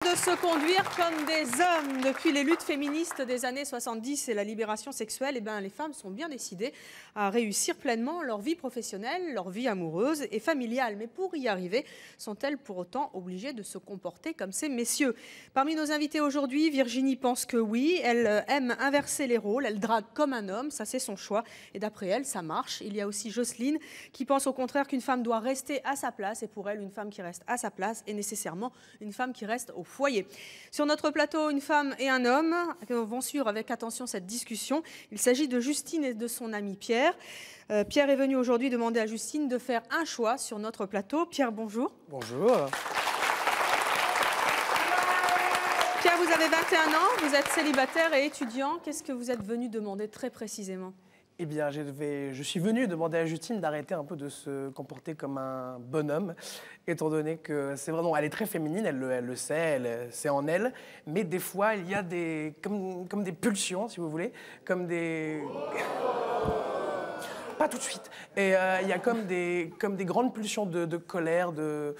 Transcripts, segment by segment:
De se conduire comme des hommes. Depuis les luttes féministes des années 70 et la libération sexuelle, les femmes sont bien décidées à réussir pleinement leur vie professionnelle, leur vie amoureuse et familiale. Mais pour y arriver, sont-elles pour autant obligées de se comporter comme ces messieurs? Parmi nos invités aujourd'hui, Virginie pense que oui. Elle aime inverser les rôles, elle drague comme un homme, ça c'est son choix. Et d'après elle, ça marche. Il y a aussi Jocelyne qui pense au contraire qu'une femme doit rester à sa place. Et pour elle, une femme qui reste à sa place est nécessairement une femme qui reste au foyer. Sur notre plateau, une femme et un homme vont suivre avec attention cette discussion. Il s'agit de Justine et de son ami Pierre. Pierre est venu aujourd'hui demander à Justine de faire un choix sur notre plateau. Pierre, bonjour. Bonjour. Pierre, vous avez 21 ans, vous êtes célibataire et étudiant. Qu'est-ce que vous êtes venu demander très précisément ? Eh bien, je suis venu demander à Justine d'arrêter un peu de se comporter comme un bonhomme, étant donné que c'est vraiment, elle est très féminine, elle le sait, c'est en elle, mais des fois, il y a comme des pulsions, si vous voulez, comme des... Pas tout de suite. Et il y a comme des grandes pulsions de colère, de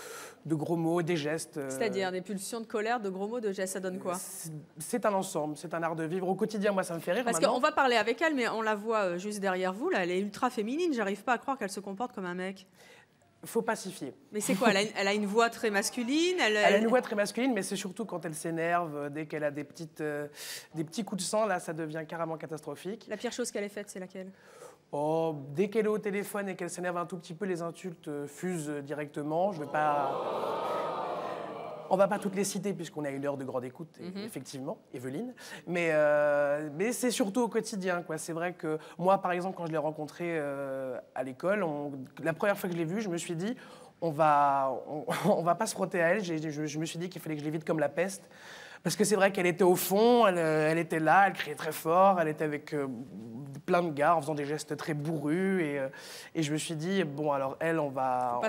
gros mots, des gestes. C'est-à-dire des pulsions de colère, de gros mots, de gestes, ça donne quoi? C'est un ensemble, c'est un art de vivre. Au quotidien, moi, ça me fait rire. Parce qu'on va parler avec elle, mais on la voit juste derrière vous, là, elle est ultra féminine, j'arrive pas à croire qu'elle se comporte comme un mec. Faut pacifier. Mais c'est quoi? Elle a une voix très masculine. Elle a une voix très masculine, mais c'est surtout quand elle s'énerve, dès qu'elle a des petits coups de sang, là, ça devient carrément catastrophique. La pire chose qu'elle ait faite, c'est laquelle? Oh, dès qu'elle est au téléphone et qu'elle s'énerve un tout petit peu, les insultes fusent directement. On va pas toutes les citer puisqu'on a une heure de grande écoute, effectivement, Evelyne. Mais c'est surtout au quotidien, quoi. C'est vrai que moi, par exemple, quand je l'ai rencontrée à l'école, la première fois que je l'ai vue, je me suis dit, on va pas se frotter à elle. Je me suis dit qu'il fallait que je l'évite comme la peste. Parce que c'est vrai qu'elle était au fond, elle était là, elle criait très fort, elle était avec plein de gars en faisant des gestes très bourrus. Et je me suis dit, bon, alors elle, on va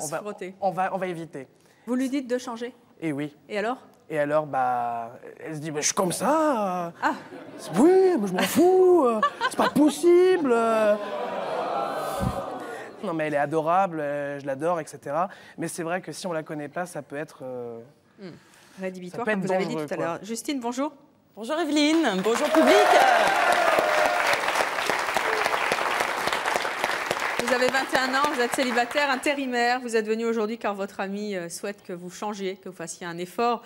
éviter. Vous lui dites de changer? Et oui. Et alors? Et alors, elle se dit, je suis comme ça. Oui, mais je m'en fous, c'est pas possible. Non, mais elle est adorable, je l'adore, etc. Mais c'est vrai que si on la connaît pas, ça peut être... rédhibitoire, comme vous avez dit tout à l'heure. Justine, bonjour. Bonjour Evelyne, bonjour public. Vous avez 21 ans, vous êtes célibataire, intérimaire. Vous êtes venu aujourd'hui car votre ami souhaite que vous changiez, que vous fassiez un effort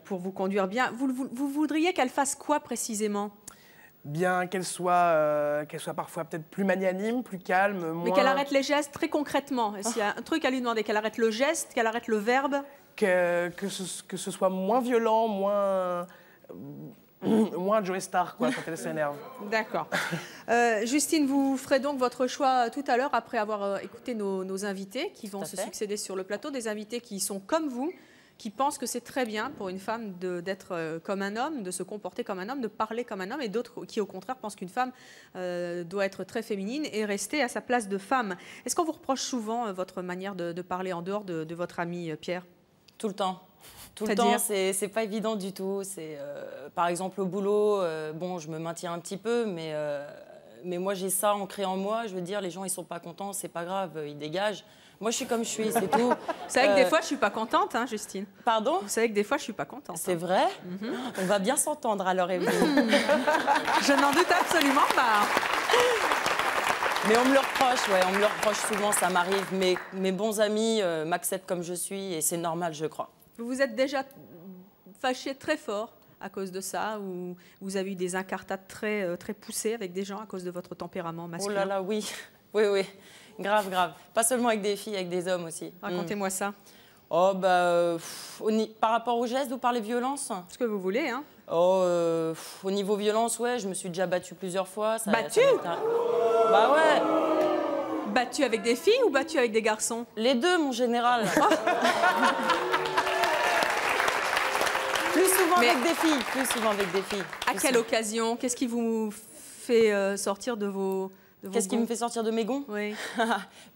pour vous conduire bien. Vous voudriez qu'elle fasse quoi précisément? Bien qu'elle soit parfois peut-être plus magnanime, plus calme, moins... Mais qu'elle arrête les gestes très concrètement. S'il y a un truc à lui demander, qu'elle arrête le geste, qu'elle arrête le verbe? Que ce soit moins violent, moins Joe Star, quoi, quand elle s'énerve. D'accord. Justine, vous ferez donc votre choix tout à l'heure après avoir écouté nos invités qui vont se succéder sur le plateau, des invités qui sont comme vous, qui pensent que c'est très bien pour une femme d'être comme un homme, de se comporter comme un homme, de parler comme un homme, et d'autres qui, au contraire, pensent qu'une femme doit être très féminine et rester à sa place de femme. Est-ce qu'on vous reproche souvent votre manière de parler en dehors de votre ami Pierre? Tout le temps. Tout le temps, c'est pas évident du tout. Par exemple, au boulot, bon, je me maintiens un petit peu, mais moi, j'ai ça ancré en moi. Je veux dire, les gens, ils sont pas contents, c'est pas grave, ils dégagent. Moi, je suis comme je suis, c'est tout. Vous savez que des fois, je suis pas contente, hein, Justine. Pardon? Vous savez que des fois, je suis pas contente. C'est vrai? On va bien s'entendre alors, Evelyne. Je n'en doute absolument pas. Mais on me le reproche, ouais, on me le reproche souvent, ça m'arrive. Mes bons amis m'acceptent comme je suis et c'est normal, je crois. Vous vous êtes déjà fâché très fort à cause de ça, ou vous avez eu des incartades très poussées avec des gens à cause de votre tempérament masculin? Oh là là, oui, oui, grave. Pas seulement avec des filles, avec des hommes aussi. Racontez-moi ça. Oh, par rapport aux gestes, vous parlez violence? Ce que vous voulez, hein. Oh, au niveau violence, ouais, je me suis déjà battue plusieurs fois. Battue? Bah ouais. Battue avec des filles ou battue avec des garçons? Les deux, mon général. Plus souvent avec des filles. À quelle occasion? Qu'est-ce qui vous fait sortir de vos... Qu'est-ce qui me fait sortir de mes gonds? Oui.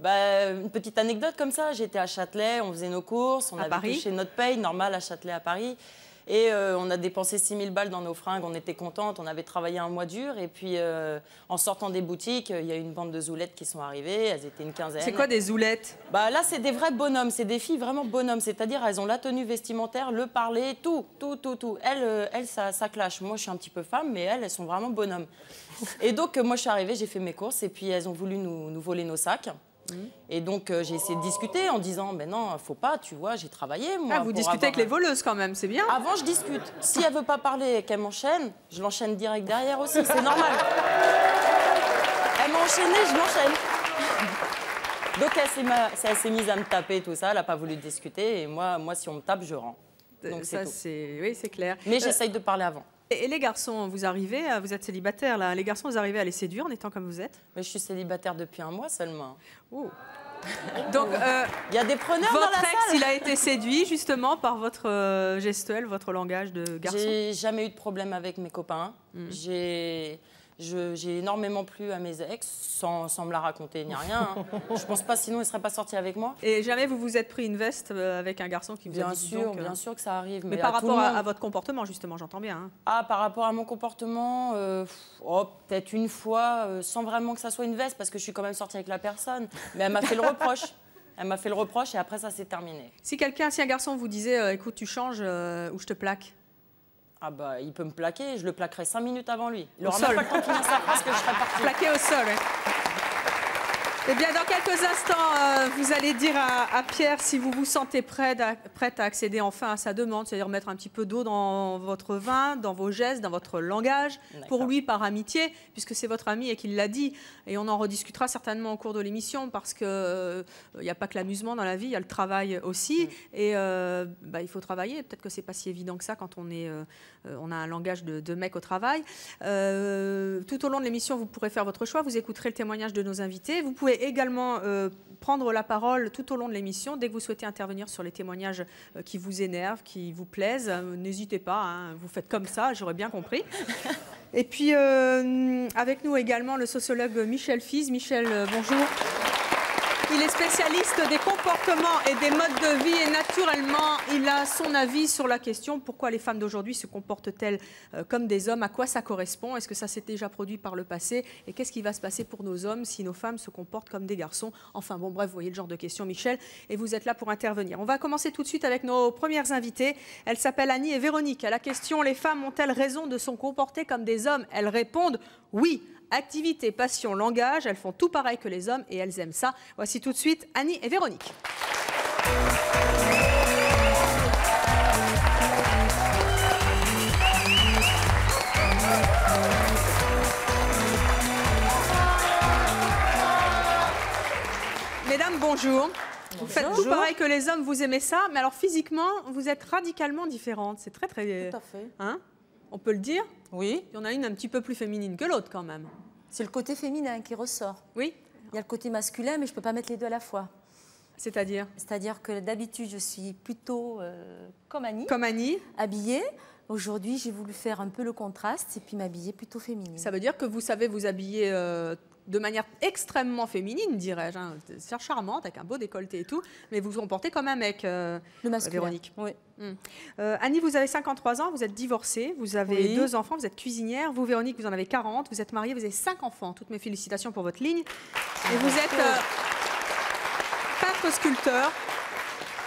Une petite anecdote comme ça. J'étais à Châtelet, on faisait nos courses, on avait touché notre paye, normal à Châtelet à Paris. Et on a dépensé 6 000 balles dans nos fringues, on était contentes, on avait travaillé un mois dur. Et puis, en sortant des boutiques, il y a une bande de zoulettes qui sont arrivées, elles étaient une quinzaine. C'est quoi des zoulettes? Bah, là, c'est des vrais bonhommes, c'est des filles vraiment bonhommes. C'est-à-dire, elles ont la tenue vestimentaire, le parler, tout. Elles, ça clash. Moi, je suis un petit peu femme, mais elles sont vraiment bonhommes. Et donc, moi, je suis arrivée, j'ai fait mes courses, et puis elles ont voulu nous voler nos sacs. Et donc, j'ai essayé de discuter en disant, ben non, faut pas, tu vois, j'ai travaillé, moi. Ah, vous discutez avec les voleuses quand même, c'est bien. Avant, je discute. Si elle veut pas parler et qu'elle m'enchaîne, je l'enchaîne direct derrière aussi, c'est normal. Elle m'a enchaîné, je l'enchaîne. Donc, elle s'est mise à me taper, tout ça, elle n'a pas voulu discuter, et moi, si on me tape, je rends. Donc, ça, oui, c'est clair. Mais j'essaye de parler avant. Et les garçons, vous arrivez, vous êtes célibataire là, les garçons, vous arrivez à les séduire en étant comme vous êtes? Mais je suis célibataire depuis un mois seulement. Oh. Donc, il y a des preneurs dans la salle. Votre ex, il a été séduit justement par votre gestuelle, votre langage de garçon? J'ai jamais eu de problème avec mes copains. J'ai énormément plu à mes ex, sans me la raconter ni rien. Je pense pas, sinon ils ne seraient pas sortis avec moi. Et jamais vous vous êtes pris une veste avec un garçon qui vous a dit donc, bien sûr que ça arrive. Mais par rapport à votre comportement, justement, j'entends bien. Hein. Ah, par rapport à mon comportement, peut-être une fois, sans vraiment que ça soit une veste, parce que je suis quand même sortie avec la personne. Mais elle m'a fait le reproche. Elle m'a fait le reproche et après ça s'est terminé. Si un garçon vous disait, écoute, tu changes ou je te plaque. Ah bah, il peut me plaquer, je le plaquerai 5 minutes avant lui. Il au aura sol. même pas le temps de finir sa phrase que je serai partie. Plaqué au sol, oui. Eh bien, dans quelques instants, vous allez dire à Pierre si vous vous sentez prête à accéder enfin à sa demande, c'est-à-dire mettre un petit peu d'eau dans votre vin, dans vos gestes, dans votre langage, pour lui par amitié, puisque c'est votre ami et qu'il l'a dit. Et on en rediscutera certainement au cours de l'émission, parce qu'il n'y a pas que l'amusement dans la vie, il y a le travail aussi. Et il faut travailler. Peut-être que ce n'est pas si évident que ça quand on a un langage de mec au travail. Tout au long de l'émission, vous pourrez faire votre choix. Vous écouterez le témoignage de nos invités. Vous pouvez également prendre la parole tout au long de l'émission. Dès que vous souhaitez intervenir sur les témoignages qui vous énervent, qui vous plaisent, n'hésitez pas. Hein, vous faites comme ça, j'aurais bien compris. Et puis, avec nous également le sociologue Michel Fize. Michel, bonjour. Il est spécialiste des comportements et des modes de vie et naturellement, il a son avis sur la question pourquoi les femmes d'aujourd'hui se comportent-elles comme des hommes, à quoi ça correspond, est-ce que ça s'est déjà produit par le passé et qu'est-ce qui va se passer pour nos hommes si nos femmes se comportent comme des garçons. Enfin bon, bref, vous voyez le genre de questions, Michel, et vous êtes là pour intervenir. On va commencer tout de suite avec nos premières invitées. Elles s'appellent Annie et Véronique. À la question « Les femmes ont-elles raison de se comporter comme des hommes ?» Elles répondent « Oui ». Activité, passion, langage, elles font tout pareil que les hommes et elles aiment ça. Voici tout de suite Annie et Véronique. Mesdames, bonjour. Vous faites tout pareil que les hommes, vous aimez ça, mais alors physiquement, vous êtes radicalement différentes. C'est très, très... Tout à fait. Hein? On peut le dire? Oui. Il y en a une un petit peu plus féminine que l'autre quand même. C'est le côté féminin qui ressort. Oui. Il y a le côté masculin, mais je ne peux pas mettre les deux à la fois. C'est-à-dire? C'est-à-dire que d'habitude, je suis plutôt comme Annie. Comme Annie. Habillée. Aujourd'hui, j'ai voulu faire un peu le contraste et puis m'habiller plutôt féminine. Ça veut dire que vous savez vous habiller de manière extrêmement féminine, dirais-je. Hein. C'est charmante, avec un beau décolleté et tout, mais vous vous comportez comme un mec, le masculin. Véronique. Oui. Annie, vous avez 53 ans, vous êtes divorcée, vous avez 2 enfants, vous êtes cuisinière. Vous, Véronique, vous en avez 40, vous êtes mariée, vous avez 5 enfants. Toutes mes félicitations pour votre ligne. Et vous êtes peintre sculpteur.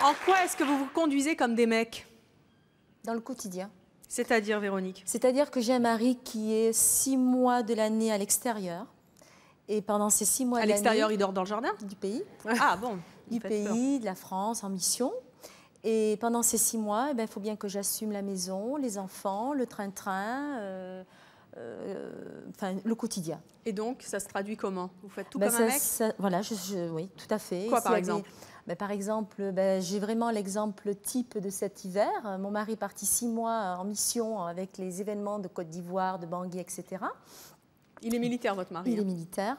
En quoi est-ce que vous vous conduisez comme des mecs? Dans le quotidien. C'est-à-dire, Véronique? C'est-à-dire que j'ai un mari qui est 6 mois de l'année à l'extérieur. Et pendant ces 6 mois de l'année... À l'extérieur, il dort dans le jardin? Du pays. Ah bon? Du pays, de la France, en mission. Et pendant ces 6 mois, il faut bien que j'assume la maison, les enfants, le train-train, le quotidien. Et donc, ça se traduit comment? Vous faites tout comme un mec? Voilà, oui, tout à fait. Quoi, par exemple? Par exemple, j'ai vraiment l'exemple type de cet hiver. Mon mari est parti 6 mois en mission avec les événements de Côte d'Ivoire, de Bangui, etc. Il est militaire, votre mari? Il est militaire.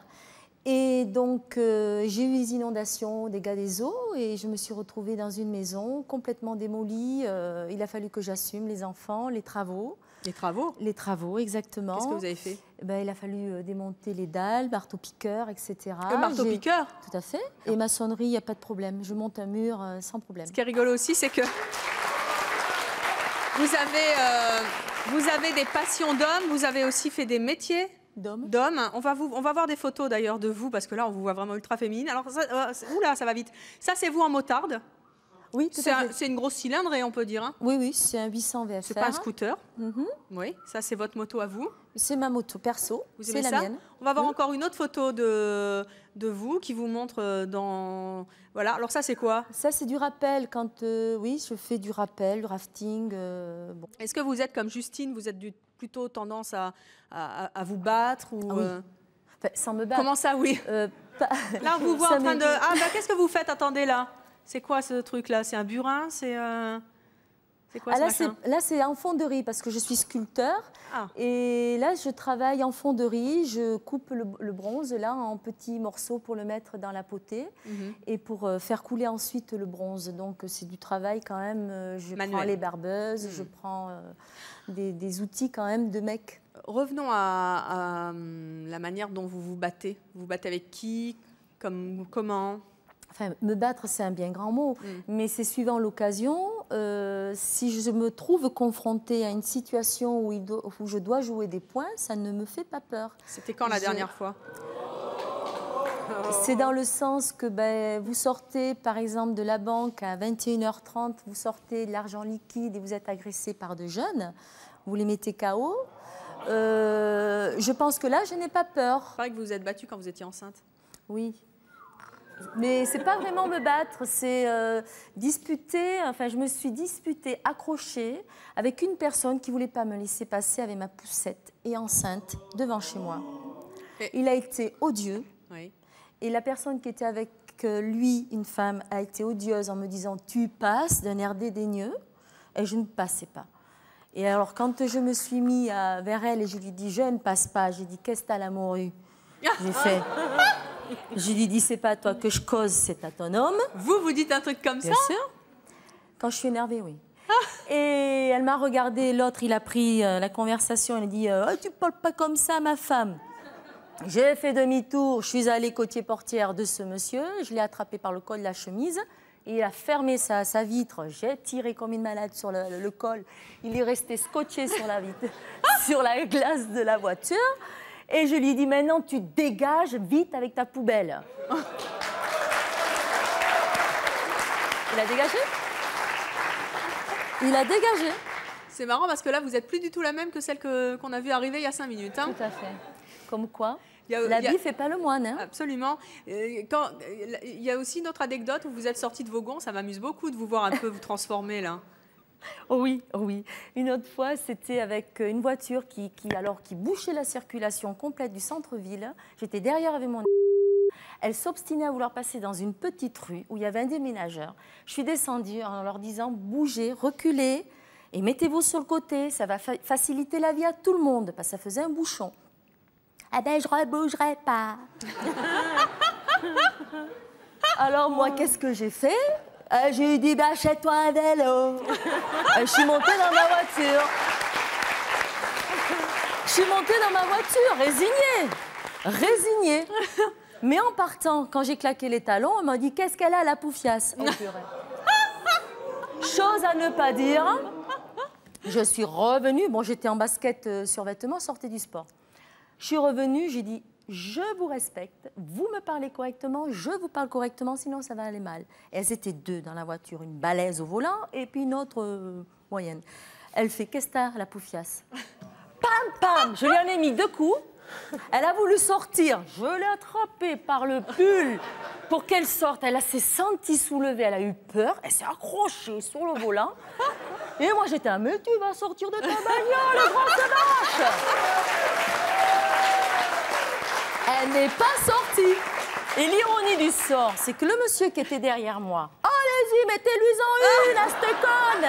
Et donc, j'ai eu les inondations, dégâts des eaux, et je me suis retrouvée dans une maison complètement démolie. Il a fallu que j'assume les enfants, les travaux. Les travaux? Les travaux, exactement. Qu'est-ce que vous avez fait? Il a fallu démonter les dalles, marteau-piqueur, etc. Le marteau-piqueur? Tout à fait. Et maçonnerie, il n'y a pas de problème. Je monte un mur sans problème. Ce qui est rigolo aussi, c'est que... Vous avez des passions d'hommes, vous avez aussi fait des métiers D'homme. On va voir des photos d'ailleurs de vous, parce que là, on vous voit vraiment ultra féminine. Alors, oula, ça va vite. Ça, c'est vous en motarde. Oui, tout à fait. C'est une grosse cylindrée, on peut dire. Hein. Oui, oui, c'est un 800 VFR. C'est pas un scooter. Oui, ça, c'est votre moto à vous. C'est ma moto perso, Vous c'est aimez la ça? mienne. On va voir encore une autre photo de vous qui vous montre dans... Voilà, alors ça, c'est quoi? Ça, c'est du rappel. Quand, oui, je fais du rappel, du rafting. Bon. Est-ce que vous êtes comme Justine, vous êtes plutôt tendance à vous battre ou, Ah oui. Enfin, sans me battre. Comment ça, oui? Là, on vous voit Ça en train m'est- de... Ah, bah, qu'est-ce que vous faites? Attendez, là. C'est quoi ce truc-là? C'est un burin? C'est quoi Ah, ce machin? là, c'est en fonderie parce que je suis sculpteur. Ah. Et là, je travaille en fonderie. Je coupe le bronze là en petits morceaux pour le mettre dans la potée et pour faire couler ensuite le bronze. Donc, c'est du travail quand même. Je Manuel. prends les barbeuses, je prends des outils quand même de mec. Revenons à la manière dont vous vous battez. Vous vous battez avec qui? Comment? Enfin, me battre, c'est un bien grand mot, mais c'est suivant l'occasion. Si je me trouve confrontée à une situation où je dois jouer des points, ça ne me fait pas peur. C'était quand la dernière fois? C'est dans le sens que vous sortez, par exemple, de la banque à 21h30, vous sortez de l'argent liquide et vous êtes agressé par de jeunes, vous les mettez KO. Je pense que là, je n'ai pas peur. Il paraît que vous vous êtes battue quand vous étiez enceinte. Oui. Mais c'est pas vraiment me battre, c'est disputer. Enfin, je me suis disputée, accrochée avec une personne qui voulait pas me laisser passer avec ma poussette et enceinte devant chez moi. Il a été odieux. Oui. Et la personne qui était avec lui, une femme, a été odieuse en me disant « tu passes » d'un air dédaigneux. Et je ne passais pas. Et alors, quand je me suis mis vers elle et je lui ai dit « je ne passe pas », j'ai dit « qu'est-ce que t'as la morue ?» J'ai fait... Je lui ai dit, c'est pas à toi que je cause, c'est à ton homme. Vous dites un truc comme Bien ça? sûr. Quand je suis énervée, oui. Et elle m'a regardée, l'autre, il a pris la conversation, il a dit, oh, tu parles pas comme ça, ma femme. J'ai fait demi-tour, je suis allée côtier portière de ce monsieur, je l'ai attrapé par le col de la chemise, et il a fermé sa vitre, j'ai tiré comme une malade sur le col, il est resté scotché sur la vitre, sur la glace de la voiture. Et je lui ai dit, maintenant, tu dégages vite avec ta poubelle. Il a dégagé. Il a dégagé. C'est marrant parce que là, vous n'êtes plus du tout la même que celle qu'on a vue arriver il y a 5 minutes. Hein. Tout à fait. Comme quoi, il l'habit ne fait pas le moine. Hein. Absolument. Il y a aussi une autre anecdote où vous êtes sortie de vos gonds. Ça m'amuse beaucoup de vous voir un peu vous transformer là. Oh oui, oh oui. Une autre fois, c'était avec une voiture qui bouchait la circulation complète du centre-ville. J'étais derrière avec mon... Elle s'obstinait à vouloir passer dans une petite rue où il y avait un déménageur. Je suis descendue en leur disant « bougez, reculez et mettez-vous sur le côté. Ça va faciliter la vie à tout le monde. » Parce que ça faisait un bouchon. « Ah ben, je rebougerai pas. » Alors moi, qu'est-ce que j'ai fait? J'ai dit, bah, achète-toi un vélo. Je suis montée dans ma voiture. Je suis montée dans ma voiture, résignée. Mais en partant, quand j'ai claqué les talons, on m'a dit, qu'est-ce qu'elle a, la poufiasse? Oh, chose à ne pas dire. Je suis revenue. Bon, j'étais en basket survêtement, sortie du sport. Je suis revenue, j'ai dit, je vous respecte, vous me parlez correctement, je vous parle correctement, sinon ça va aller mal. Et elles étaient deux dans la voiture, une balèze au volant et puis une autre moyenne. Elle fait, qu'est-ce que t'as, la poufiasse? Pam, pam, je lui en ai mis 2 coups. Elle a voulu sortir, je l'ai attrapée par le pull pour qu'elle sorte. Elle s'est sentie soulevée, elle a eu peur, elle s'est accrochée sur le volant. Et moi j'étais, mais tu vas sortir de ta bagnole, grosse vache! Elle n'est pas sortie. Et l'ironie du sort, c'est que le monsieur qui était derrière moi, allez-y, mettez-lui-en une, à cette conne.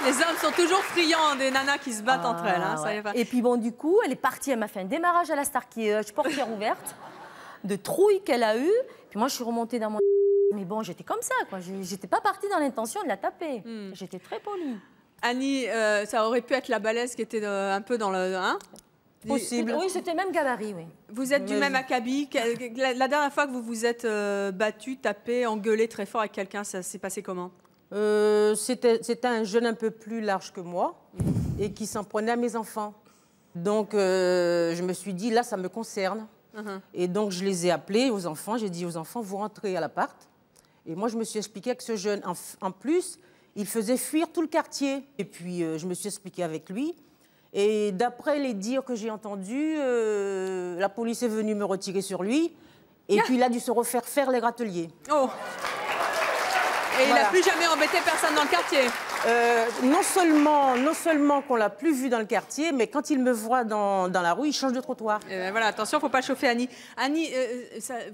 Les hommes sont toujours friands des nanas qui se battent entre elles. Hein, ça y est pas. Et puis bon, du coup, elle est partie, elle m'a fait un démarrage à la Starkey, portière ouverte, de trouille qu'elle a eue. Puis moi, je suis remontée dans mon... Mais bon, j'étais comme ça, quoi. J'étais pas partie dans l'intention de la taper. J'étais très polie. Annie, ça aurait pu être la balèze qui était un peu dans le... Hein? Possible. Oui, c'était même gabarit, oui. Vous êtes du même acabit. La dernière fois que vous vous êtes battu, tapé, engueulé très fort avec quelqu'un, ça s'est passé comment? C'était un jeune un peu plus large que moi et qui s'en prenait à mes enfants. Donc, je me suis dit, là, ça me concerne. Et donc, je les ai appelés aux enfants. J'ai dit aux enfants, vous rentrez à l'appart. Et moi, je me suis expliqué avec ce jeune. En plus, il faisait fuir tout le quartier. Et puis, je me suis expliqué avec lui. Et d'après les dires que j'ai entendus, la police est venue me retirer sur lui. Et puis, il a dû se refaire faire les râteliers. Oh. Et il n'a plus jamais embêté personne dans le quartier. Non seulement qu'on l'a plus vu dans le quartier, mais quand il me voit dans la rue, il change de trottoir. Voilà, attention, il ne faut pas chauffer Annie. Annie,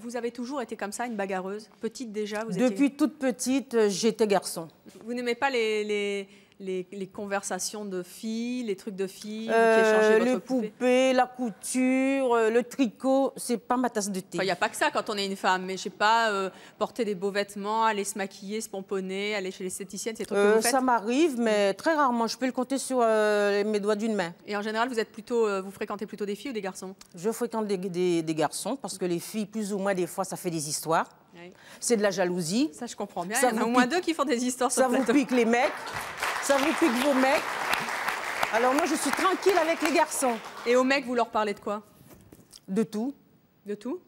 vous avez toujours été comme ça, une bagarreuse? Petite déjà, vous étiez... Depuis toute petite, j'étais garçon. Vous n'aimez pas les conversations de filles, les trucs de filles, qui échangez votre les poupées, la couture, le tricot, c'est pas ma tasse de thé. Il n'y a pas que ça quand on est une femme, mais je sais pas, porter des beaux vêtements, aller se maquiller, se pomponner, aller chez l'esthéticienne, c'est des trucs que vous faites? Ça m'arrive, mais très rarement. Je peux le compter sur mes doigts d'une main. Et en général, vous fréquentez plutôt des filles ou des garçons? Je fréquente des garçons, parce que les filles, plus ou moins, des fois, ça fait des histoires. Oui. C'est de la jalousie. Ça, je comprends bien. Il y en a au moins deux qui font des histoires sur le plateau. Ça vous pique les mecs. Ça vous pique vos mecs. Alors moi, je suis tranquille avec les garçons. Et aux mecs, vous leur parlez de quoi? De tout. De tout?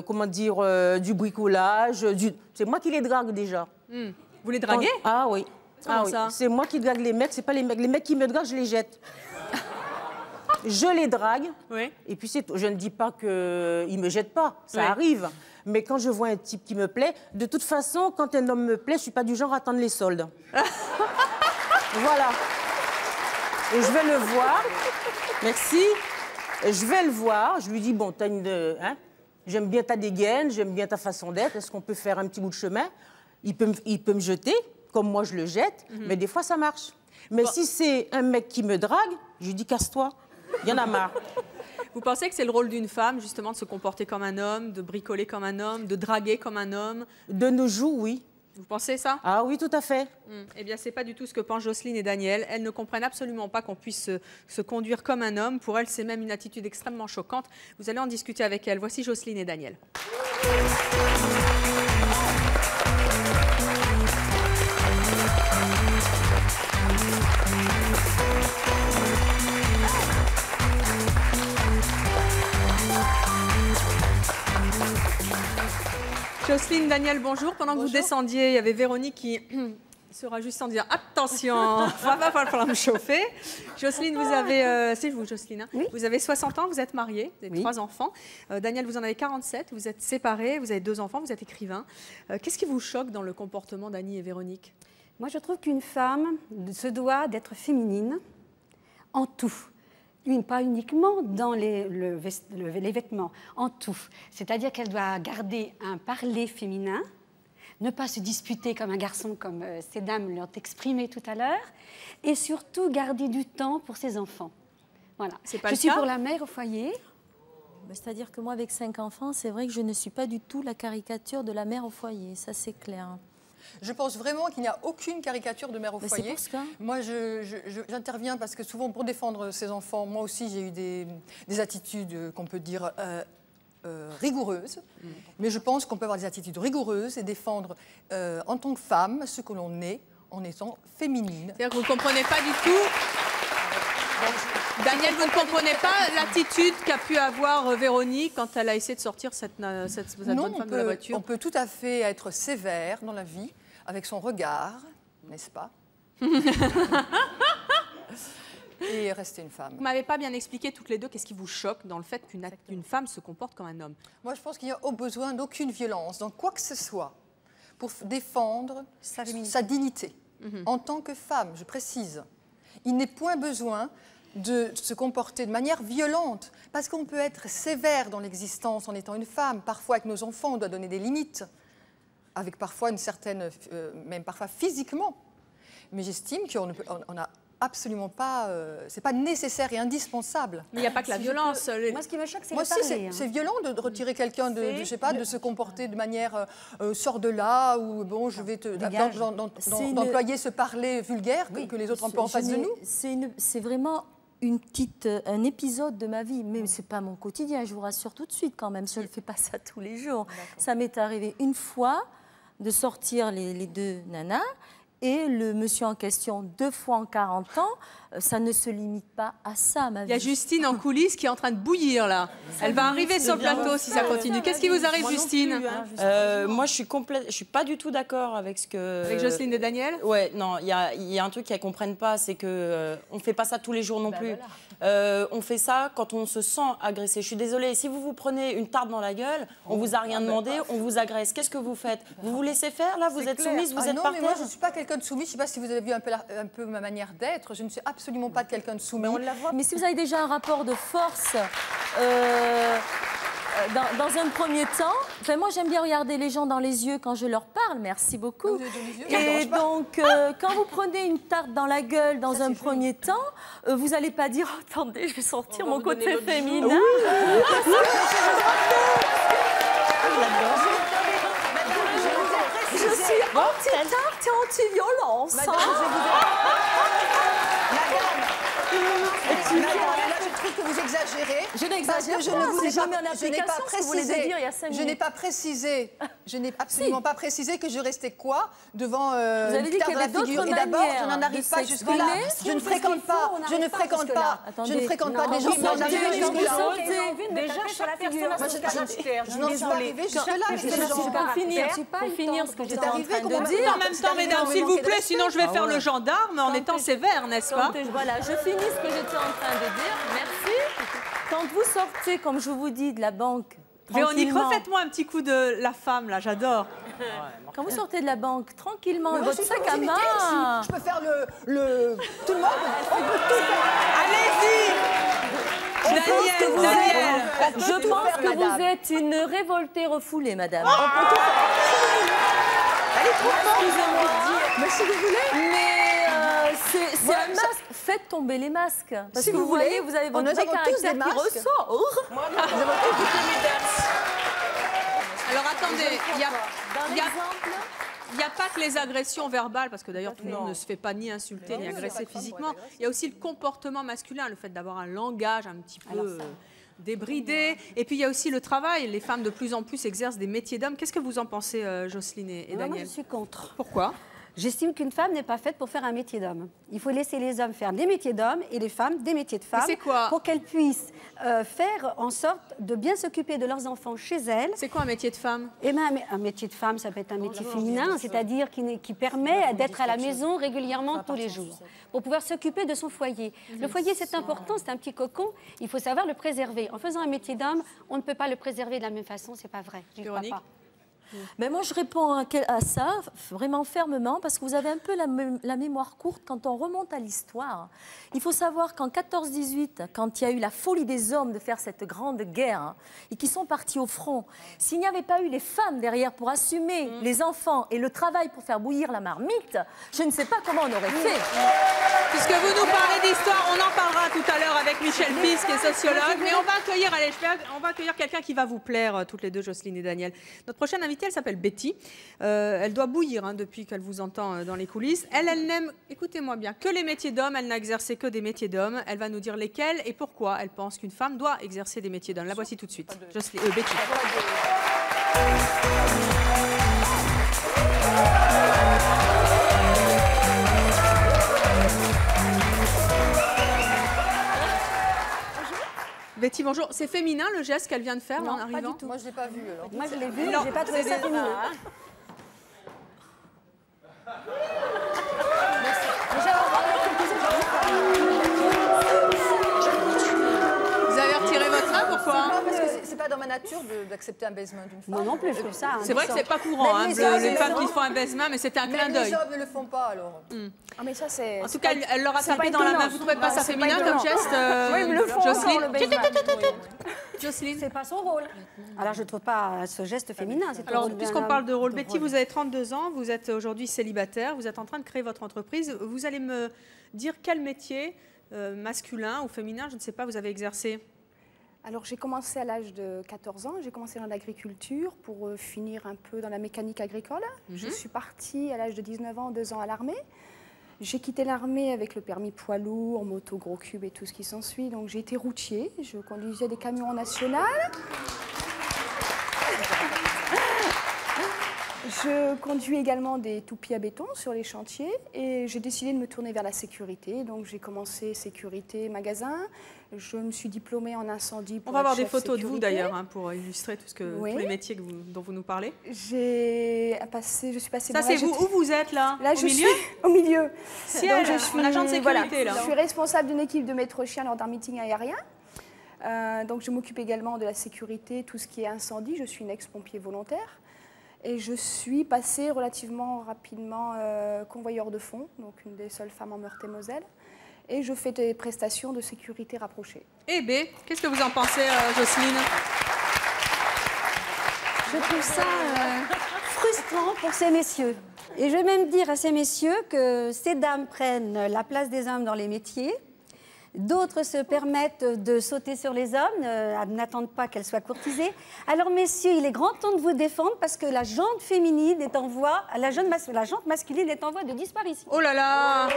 Comment dire, du bricolage. C'est moi qui les drague déjà. Vous les draguez? Ah oui. Comment ça? C'est moi qui drague les mecs, c'est pas les mecs. Les mecs qui me draguent, je les jette. Je les drague. Oui. Et puis c'est tout. Je ne dis pas qu'ils ne me jettent pas. Ça arrive. Mais quand je vois un type qui me plaît, de toute façon, quand un homme me plaît, je ne suis pas du genre à attendre les soldes. Voilà. Et je vais le voir. Merci. Je vais le voir. Je lui dis, bon, j'aime bien ta dégaine, j'aime bien ta façon d'être. Est-ce qu'on peut faire un petit bout de chemin? Il peut me jeter, comme moi je le jette, mais des fois ça marche. Mais si c'est un mec qui me drague, je lui dis, casse-toi. Il y en a marre. Vous pensez que c'est le rôle d'une femme, justement, de se comporter comme un homme, de bricoler comme un homme, de draguer comme un homme? De nos jours, oui. Vous pensez ça? Ah oui, tout à fait. Eh bien, ce n'est pas du tout ce que pensent Jocelyne et Daniel. Elles ne comprennent absolument pas qu'on puisse se conduire comme un homme. Pour elles, c'est même une attitude extrêmement choquante. Vous allez en discuter avec elles. Voici Jocelyne et Daniel. Jocelyne, Daniel, bonjour. Pendant que vous descendiez, il y avait Véronique qui sera juste en disant attention, va falloir me chauffer. Jocelyne, vous avez, c'est vous Jocelyne, hein, oui. Vous avez 60 ans, vous êtes mariée, vous avez 3 enfants. Daniel, vous en avez 47, vous êtes séparés, vous avez 2 enfants, vous êtes écrivain. Qu'est-ce qui vous choque dans le comportement d'Annie et Véronique? Moi, je trouve qu'une femme se doit d'être féminine en tout. Pas uniquement dans les vêtements, en tout. C'est-à-dire qu'elle doit garder un parler féminin, ne pas se disputer comme un garçon, comme ces dames l'ont exprimé tout à l'heure, et surtout garder du temps pour ses enfants. Voilà. Je suis pour la mère au foyer. C'est-à-dire que moi, avec 5 enfants, c'est vrai que je ne suis pas du tout la caricature de la mère au foyer, ça c'est clair. Je pense vraiment qu'il n'y a aucune caricature de mère au foyer. C'est pour ça. Moi, j'interviens parce que souvent, pour défendre ses enfants, moi aussi, j'ai eu des attitudes qu'on peut dire rigoureuses. Mais je pense qu'on peut avoir des attitudes rigoureuses et défendre en tant que femme ce que l'on est en étant féminine. C'est-à-dire que vous ne comprenez pas du tout... Daniel, vous ne comprenez pas l'attitude qu'a pu avoir Véronique quand elle a essayé de sortir cette bonne femme de la voiture? On peut tout à fait être sévère dans la vie, avec son regard, n'est-ce pas? Et rester une femme. Vous ne m'avez pas bien expliqué toutes les deux qu'est-ce qui vous choque dans le fait qu'une femme se comporte comme un homme. Moi, je pense qu'il n'y a besoin d'aucune violence dans quoi que ce soit pour défendre sa dignité. En tant que femme, je précise. Il n'est point besoin de se comporter de manière violente, parce qu'on peut être sévère dans l'existence en étant une femme. Parfois, avec nos enfants, on doit donner des limites, avec parfois une certaine, même parfois physiquement. Mais j'estime qu'on n'a absolument pas, c'est pas nécessaire et indispensable. Mais il n'y a pas que la violence. Moi, ce qui me choque, c'est Moi le aussi, parler. c'est violent de retirer quelqu'un je sais pas, de se comporter de manière sors de là, ou bon, je vais d'employer ce parler vulgaire que les autres emploient en face de nous. C'est vraiment un épisode de ma vie, mais ce n'est pas mon quotidien, je vous rassure tout de suite quand même, je ne fais pas ça tous les jours. Ça m'est arrivé une fois de sortir les 2 nanas, et le monsieur en question 2 fois en 40 ans, ça ne se limite pas à ça, ma vie. Il y a Justine en coulisses qui est en train de bouillir, là. Elle va arriver sur le plateau si ça continue. Qu'est-ce qui vous arrive, Justine? Moi, je suis pas du tout d'accord avec ce que... Avec Jocelyne et Daniel? Ouais, non, il y a un truc qu'elles comprennent pas, c'est que on fait pas ça tous les jours non plus. On fait ça quand on se sent agressé. Je suis désolée, si vous vous prenez une tarte dans la gueule, on vous a rien demandé, on vous agresse. Qu'est-ce que vous faites? Vous vous laissez faire, là? Vous êtes soumise, vous êtes non, par mais terre? moi, je ne suis pas quelqu'un de soumis. Je ne sais pas si vous avez vu un peu ma manière d'être. Je ne suis absolument pas quelqu'un de soumis. Mais si vous avez déjà un rapport de force dans un premier temps, enfin, moi j'aime bien regarder les gens dans les yeux quand je leur parle, merci beaucoup. Et donc, quand vous prenez une tarte dans la gueule dans un premier temps, vous n'allez pas dire oh, attendez, je vais sortir mon côté féminin. Je suis anti-tarte et anti-violence. Je trouve que vous exagérez. Je n'exagère pas, c'est jamais en application ce que vous voulez dire il y a 5 minutes. Je n'ai absolument pas précisé que je restais quoi devant vous avez dit qu'il y avait d'autres manières. Et d'abord, je n'en arrive pas jusque-là. Je ne fréquente pas des gens qui en arrivent jusque-là. Déjà, chaque personne a son caractère. Je n'en suis pas arrivée jusque-là. Pour finir ce que j'étais en train de dire. En même temps, mesdames, s'il vous plaît, sinon je vais faire le gendarme en étant sévère, n'est-ce pas? Voilà, je finis ce que j'étais en train de dire. Merci. Quand vous sortez, comme je vous dis, de la banque, Véronique, refaites-moi un petit coup de la femme, là, j'adore. Quand vous sortez de la banque, tranquillement, votre sac à main... Je peux faire le... Tout le monde, on peut tout faire. Allez-y, Daniel. Je pense que vous êtes une révoltée refoulée, madame. Allez, trop fort. Excusez-moi. Mais si vous voulez. Mais c'est un masque. Faites tomber les masques. Parce Si que vous vous voyez, voulez, vous avez votre nous vrai avons tous caractère des qui masques. ressort. Alors attendez, il n'y a pas que les agressions verbales, parce que d'ailleurs tout le monde ne se fait pas ni insulter ni agresser physiquement. Il y a aussi le comportement masculin, le fait d'avoir un langage un petit peu débridé. Et puis il y a aussi le travail. Les femmes de plus en plus exercent des métiers d'hommes. Qu'est-ce que vous en pensez, Jocelyne et Daniel? Moi, je suis contre. Pourquoi? J'estime qu'une femme n'est pas faite pour faire un métier d'homme. Il faut laisser les hommes faire des métiers d'hommes et les femmes des métiers de femmes. C'est quoi? Pour qu'elles puissent faire en sorte de bien s'occuper de leurs enfants chez elles. C'est quoi un métier de femme? Eh ben, un métier de femme, ça peut être un métier féminin, c'est-à-dire qui permet d'être à la maison régulièrement tous les jours, pour pouvoir s'occuper de son foyer. Le foyer, c'est important, c'est un petit cocon, il faut savoir le préserver. En faisant un métier d'homme, on ne peut pas le préserver de la même façon, c'est pas vrai. Je ne crois pas. Mais moi, je réponds à ça vraiment fermement parce que vous avez un peu la mémoire courte quand on remonte à l'histoire. Il faut savoir qu'en 14-18, quand il y a eu la folie des hommes de faire cette grande guerre et qui sont partis au front, s'il n'y avait pas eu les femmes derrière pour assumer les enfants et le travail pour faire bouillir la marmite, je ne sais pas comment on aurait fait. Puisque vous nous parlez d'histoire, on en parlera tout à l'heure avec Michel Fils, qui est sociologue. Mais on va accueillir quelqu'un qui va vous plaire, toutes les deux, Jocelyne et Daniel. Notre prochaine invitée, elle s'appelle Betty. Elle doit bouillir depuis qu'elle vous entend dans les coulisses. Elle n'aime, écoutez-moi bien, que les métiers d'hommes. Elle n'a exercé que des métiers d'hommes. Elle va nous dire lesquels et pourquoi elle pense qu'une femme doit exercer des métiers d'hommes. La voici tout de suite. Betty. Betty, bonjour. C'est féminin le geste qu'elle vient de faire en arrivant? Pas du tout. Moi, je ne l'ai pas vu. Alors. Moi, je l'ai vu, je n'ai pas trouvé ça féminin. Vous avez retiré votre main, pourquoi? Non, parce que c'est pas dans ma nature d'accepter un baisement d'une femme. Moi non plus, je trouve ça. C'est vrai que c'est pas courant, hein, les femmes qui font un baisement, mais c'était un clin d'œil. Les hommes ne le font pas, alors. Ah, mais ça, c'est... En tout cas, elle leur a tapé dans la main. Vous ne trouvez pas ça féminin comme geste, Jocelyne? Jocelyne, c'est pas son rôle. Alors, je ne trouve pas ce geste féminin. Alors, puisqu'on parle de rôle, Betty, vous avez 32 ans, vous êtes aujourd'hui célibataire, vous êtes en train de créer votre entreprise. Vous allez me dire quel métier, masculin ou féminin, je ne sais pas, vous avez exercé? Alors, j'ai commencé à l'âge de 14 ans. J'ai commencé dans l'agriculture pour finir un peu dans la mécanique agricole. Je suis partie à l'âge de 19 ans, 2 ans à l'armée. J'ai quitté l'armée avec le permis poids lourd, moto, gros cube et tout ce qui s'ensuit. Donc, j'ai été routier. Je conduisais des camions nationaux. Je conduis également des toupies à béton sur les chantiers et j'ai décidé de me tourner vers la sécurité. Donc j'ai commencé sécurité magasin. Je me suis diplômée en incendie. On va avoir des photos de vous d'ailleurs pour illustrer tous les métiers dont vous nous parlez. Je suis passée. Ça c'est vous. Où vous êtes là? Là je suis au milieu. Donc, je suis agent de sécurité là. Je suis responsable d'une équipe de maîtres chiens lors d'un meeting aérien. Donc je m'occupe également de la sécurité, tout ce qui est incendie. Je suis une ex-pompier volontaire. Et je suis passée relativement rapidement convoyeur de fonds, donc une des seules femmes en Meurthe-et-Moselle. Et je fais des prestations de sécurité rapprochées. Eh bien, qu'est-ce que vous en pensez, Jocelyne? Je trouve ça frustrant pour ces messieurs. Et je vais même dire à ces messieurs que ces dames prennent la place des hommes dans les métiers. D'autres se permettent de sauter sur les hommes, n'attendent pas qu'elles soient courtisées. Alors, messieurs, il est grand temps de vous défendre parce que la jante féminine est en voie, la jante masculine est en voie de disparition. Oh là là!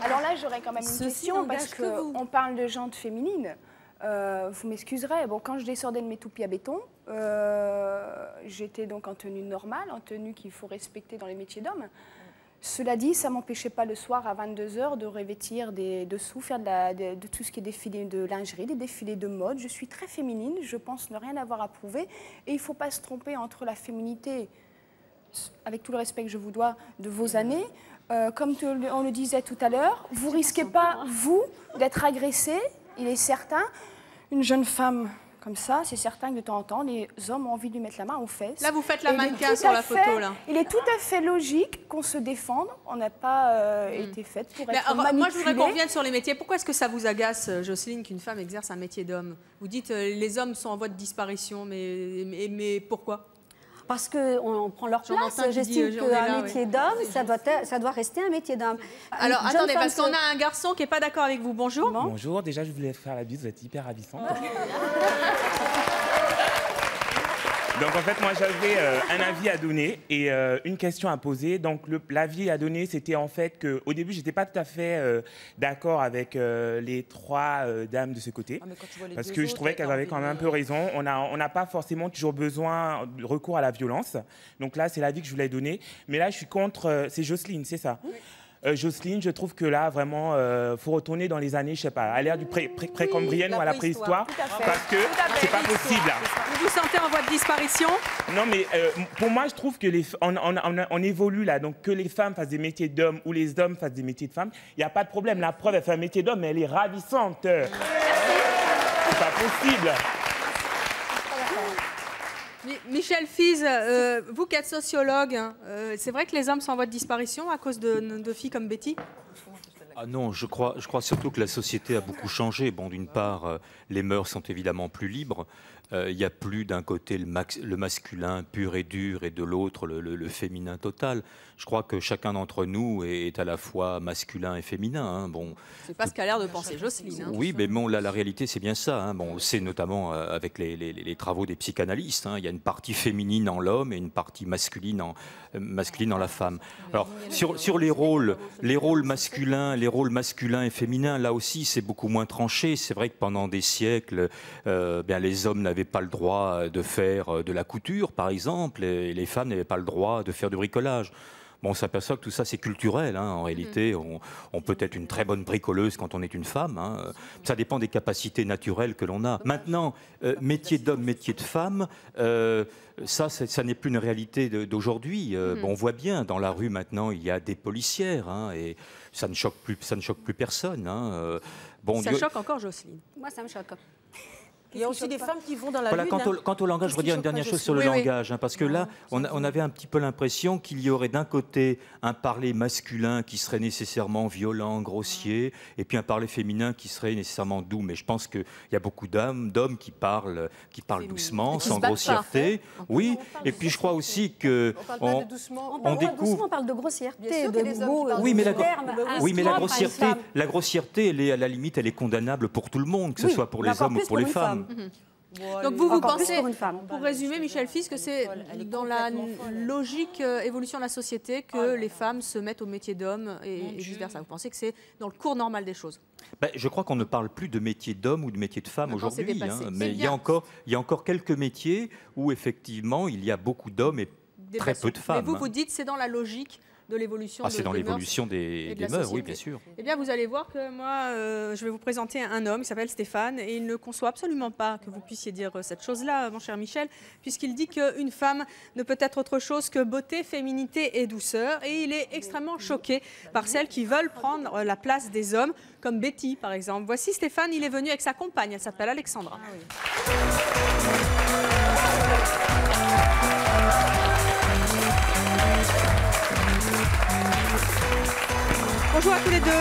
Alors là, j'aurais quand même une question parce qu'on parle de jante féminine. Vous m'excuserez, bon, quand je descendais de mes toupies à béton, j'étais donc en tenue normale, en tenue qu'il faut respecter dans les métiers d'hommes. Cela dit, ça ne m'empêchait pas le soir à 22 h de revêtir des dessous, faire de tout ce qui est défilé de lingerie, des défilés de mode. Je suis très féminine, je pense ne rien avoir à prouver. Et il ne faut pas se tromper entre la féminité, avec tout le respect que je vous dois, de vos années. Comme on le disait tout à l'heure, vous ne risquez pas, vous, d'être agressée, il est certain. Une jeune femme comme ça, c'est certain que de temps en temps, les hommes ont envie de lui mettre la main aux fesses. Là, vous faites la mannequin sur la photo, là. Il est tout à fait logique qu'on se défende. On n'a pas été faite pour être manipulée. Moi, je voudrais qu'on revienne sur les métiers. Pourquoi est-ce que ça vous agace, Jocelyne, qu'une femme exerce un métier d'homme? Vous dites les hommes sont en voie de disparition, mais pourquoi? Parce qu'on prend leur place. J'estime qu'un métier d'homme, ça doit rester un métier d'homme. Alors, attendez, parce qu'on a un garçon qui n'est pas d'accord avec vous. Bonjour. Bonjour, déjà, je voulais faire la bise, vous êtes hyper ravissante. Donc, en fait, moi, j'avais un avis à donner et une question à poser. Donc, l'avis à donner, c'était en fait qu'au début, je n'étais pas tout à fait d'accord avec les trois dames de ce côté. Parce que je trouvais qu'elles avaient quand même un peu raison. On n'a pas forcément toujours besoin de recours à la violence. Donc là, c'est l'avis que je voulais donner. Mais là, je suis contre... c'est Jocelyne, c'est ça? Oui. Jocelyne, je trouve que là, vraiment, faut retourner dans les années, je sais pas, à l'ère du précambrien ou à la préhistoire, parce que c'est pas possible. Vous vous sentez en voie de disparition? Non, mais pour moi, je trouve que on évolue là, donc que les femmes fassent des métiers d'hommes ou les hommes fassent des métiers de femmes, il n'y a pas de problème. La preuve, elle fait un métier d'homme, mais elle est ravissante. C'est pas possible. Michel Fize, vous qui êtes sociologue, c'est vrai que les hommes sont en voie de disparition à cause de filles comme Betty? Ah non, je crois surtout que la société a beaucoup changé. Bon, d'une part, les mœurs sont évidemment plus libres. Il n'y a plus d'un côté le masculin pur et dur et de l'autre le féminin total. Je crois que chacun d'entre nous est à la fois masculin et féminin. Hein. Bon, c'est pas ce qu'a l'air de penser Jocelyne. Hein. Oui, mais bon, la réalité, c'est bien ça. Hein. Bon, c'est notamment avec les travaux des psychanalystes. Hein. Il y a une partie féminine en l'homme et une partie masculine en la femme. Alors, sur les rôles masculins et féminins, là aussi, c'est beaucoup moins tranché. C'est vrai que pendant des siècles, les hommes n'avaient pas le droit de faire de la couture, par exemple, et les femmes n'avaient pas le droit de faire du bricolage. Bon, on s'aperçoit que tout ça, c'est culturel. Hein. En réalité, on peut être une très bonne bricoleuse quand on est une femme. Hein. Ça dépend des capacités naturelles que l'on a. Maintenant, métier d'homme, métier de femme, ça n'est plus une réalité d'aujourd'hui. Bon, on voit bien, dans la rue, maintenant, il y a des policières. Hein, et ça ne choque plus personne. Hein. Ça choque encore, Jocelyne? Moi, ça me choque. Il y a aussi des femmes qui vont dans la lune. Quant au langage, je voudrais dire une dernière chose sur le langage. Hein, parce que là, on avait un petit peu l'impression qu'il y aurait d'un côté un parler masculin qui serait nécessairement violent, grossier, et puis un parler féminin qui serait nécessairement doux. Mais je pense qu'il y a beaucoup d'hommes qui parlent doucement, sans grossièreté. Oui, et puis je crois aussi que on découvre... On parle de grossièreté, de mots... Oui, mais la grossièreté, elle est, à la limite, elle est condamnable pour tout le monde, que ce soit pour les hommes ou pour les femmes. Donc vous Encore plus pensez, pour une femme. pour résumer, Michel Fils, que c'est dans la logique évolution de la société que les femmes se mettent au métier d'homme et vice-versa. Vous pensez que c'est dans le cours normal des choses? Ben, je crois qu'on ne parle plus de métier d'homme ou de métier de femme Maintenant, c'est aujourd'hui, dépassé. hein, C'est mais il y a encore quelques métiers où effectivement il y a beaucoup d'hommes et très peu de femmes. Mais vous dites c'est dans la logique de l'évolution c'est dans l'évolution des mœurs, oui, bien sûr. Eh bien, vous allez voir que moi, je vais vous présenter un homme, il s'appelle Stéphane, et il ne conçoit absolument pas que vous puissiez dire cette chose-là, mon cher Michel, puisqu'il dit qu'une femme ne peut être autre chose que beauté, féminité et douceur, et il est extrêmement choqué par celles qui veulent prendre la place des hommes, comme Betty, par exemple. Voici Stéphane, il est venu avec sa compagne, elle s'appelle Alexandra. Bonjour à tous les deux.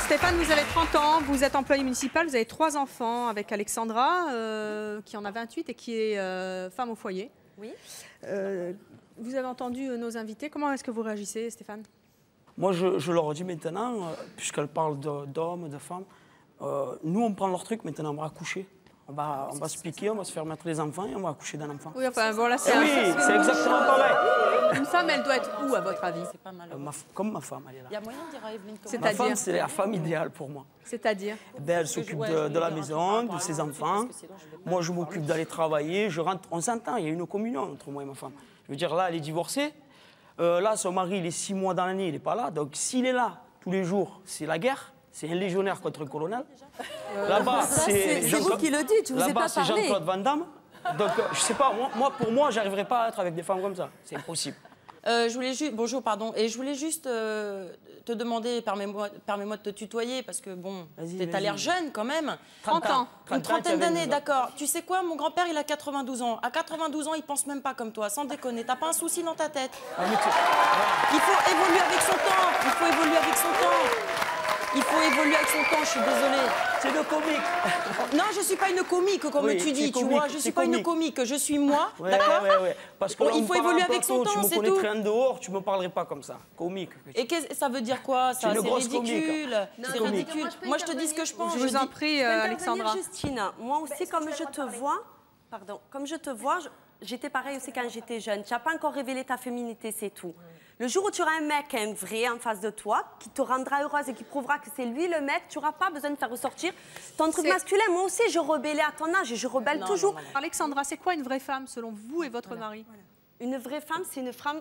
Stéphane, vous avez 30 ans, vous êtes employé municipal, vous avez 3 enfants avec Alexandra, qui en a 28 et qui est femme au foyer. Oui. Vous avez entendu nos invités. Comment est-ce que vous réagissez, Stéphane? Moi, je leur dis maintenant, puisqu'elles parlent d'hommes, de femmes, nous, on prend leur truc, maintenant, on va accoucher. On va se piquer, on va se faire mettre les enfants et on va accoucher d'un enfant. Oui, enfin, voilà, c'est exactement pareil. Une femme, elle doit être où, à votre avis? C'est pas mal. Comme ma femme, elle est là. Il y a moyen de dire à Evelyne comment... Ma femme, c'est la femme idéale pour moi. C'est-à-dire? Elle s'occupe de la maison, de ses enfants. Moi, je m'occupe d'aller travailler. Je rentre, on s'entend, il y a une communion entre moi et ma femme. Je veux dire, là, elle est divorcée. Là, son mari, il est 6 mois dans l'année, il n'est pas là. Donc, s'il est là tous les jours, c'est la guerre. C'est un légionnaire contre le colonel. Là-bas, c'est vous qui le dites, je vous ai pas parlé. Là-bas, c'est Jean-Claude Van Damme. Donc, je sais pas, pour moi, j'arriverai pas à être avec des femmes comme ça. C'est impossible. Bonjour, pardon. Et je voulais juste te demander, permets-moi de te tutoyer, parce que bon, t'as l'air jeune quand même. 30 ans. Une trentaine d'années, d'accord. Tu sais quoi, mon grand-père, il a 92 ans. À 92 ans, il pense même pas comme toi, sans déconner. T'as pas un souci dans ta tête. Il faut évoluer avec son temps. Il faut évoluer avec son temps. Il faut évoluer avec son temps, je suis désolée. C'est une comique. Non, je ne suis pas une comique, comme tu dis, tu vois. Je ne suis pas une comique, je suis moi, d'accord? Parce que il faut évoluer avec son temps, c'est tout. Tu me connaîtrais en dehors, tu ne me parlerais pas comme ça. Comique. Et ça veut dire quoi, ça? C'est ridicule. C'est ridicule. Moi, je te dis ce que je pense. Je vous en prie, Alexandra. Justine, moi aussi, comme je te vois, j'étais pareil aussi quand j'étais jeune. Tu n'as pas encore révélé ta féminité, c'est tout. Le jour où tu auras un mec, un vrai en face de toi, qui te rendra heureuse et qui prouvera que c'est lui le mec, tu n'auras pas besoin de faire ressortir ton truc masculin. Moi aussi, je rebellais à ton âge et je rebelle toujours. Non. Alexandra, c'est quoi une vraie femme selon vous et votre mari? Une vraie femme, c'est une femme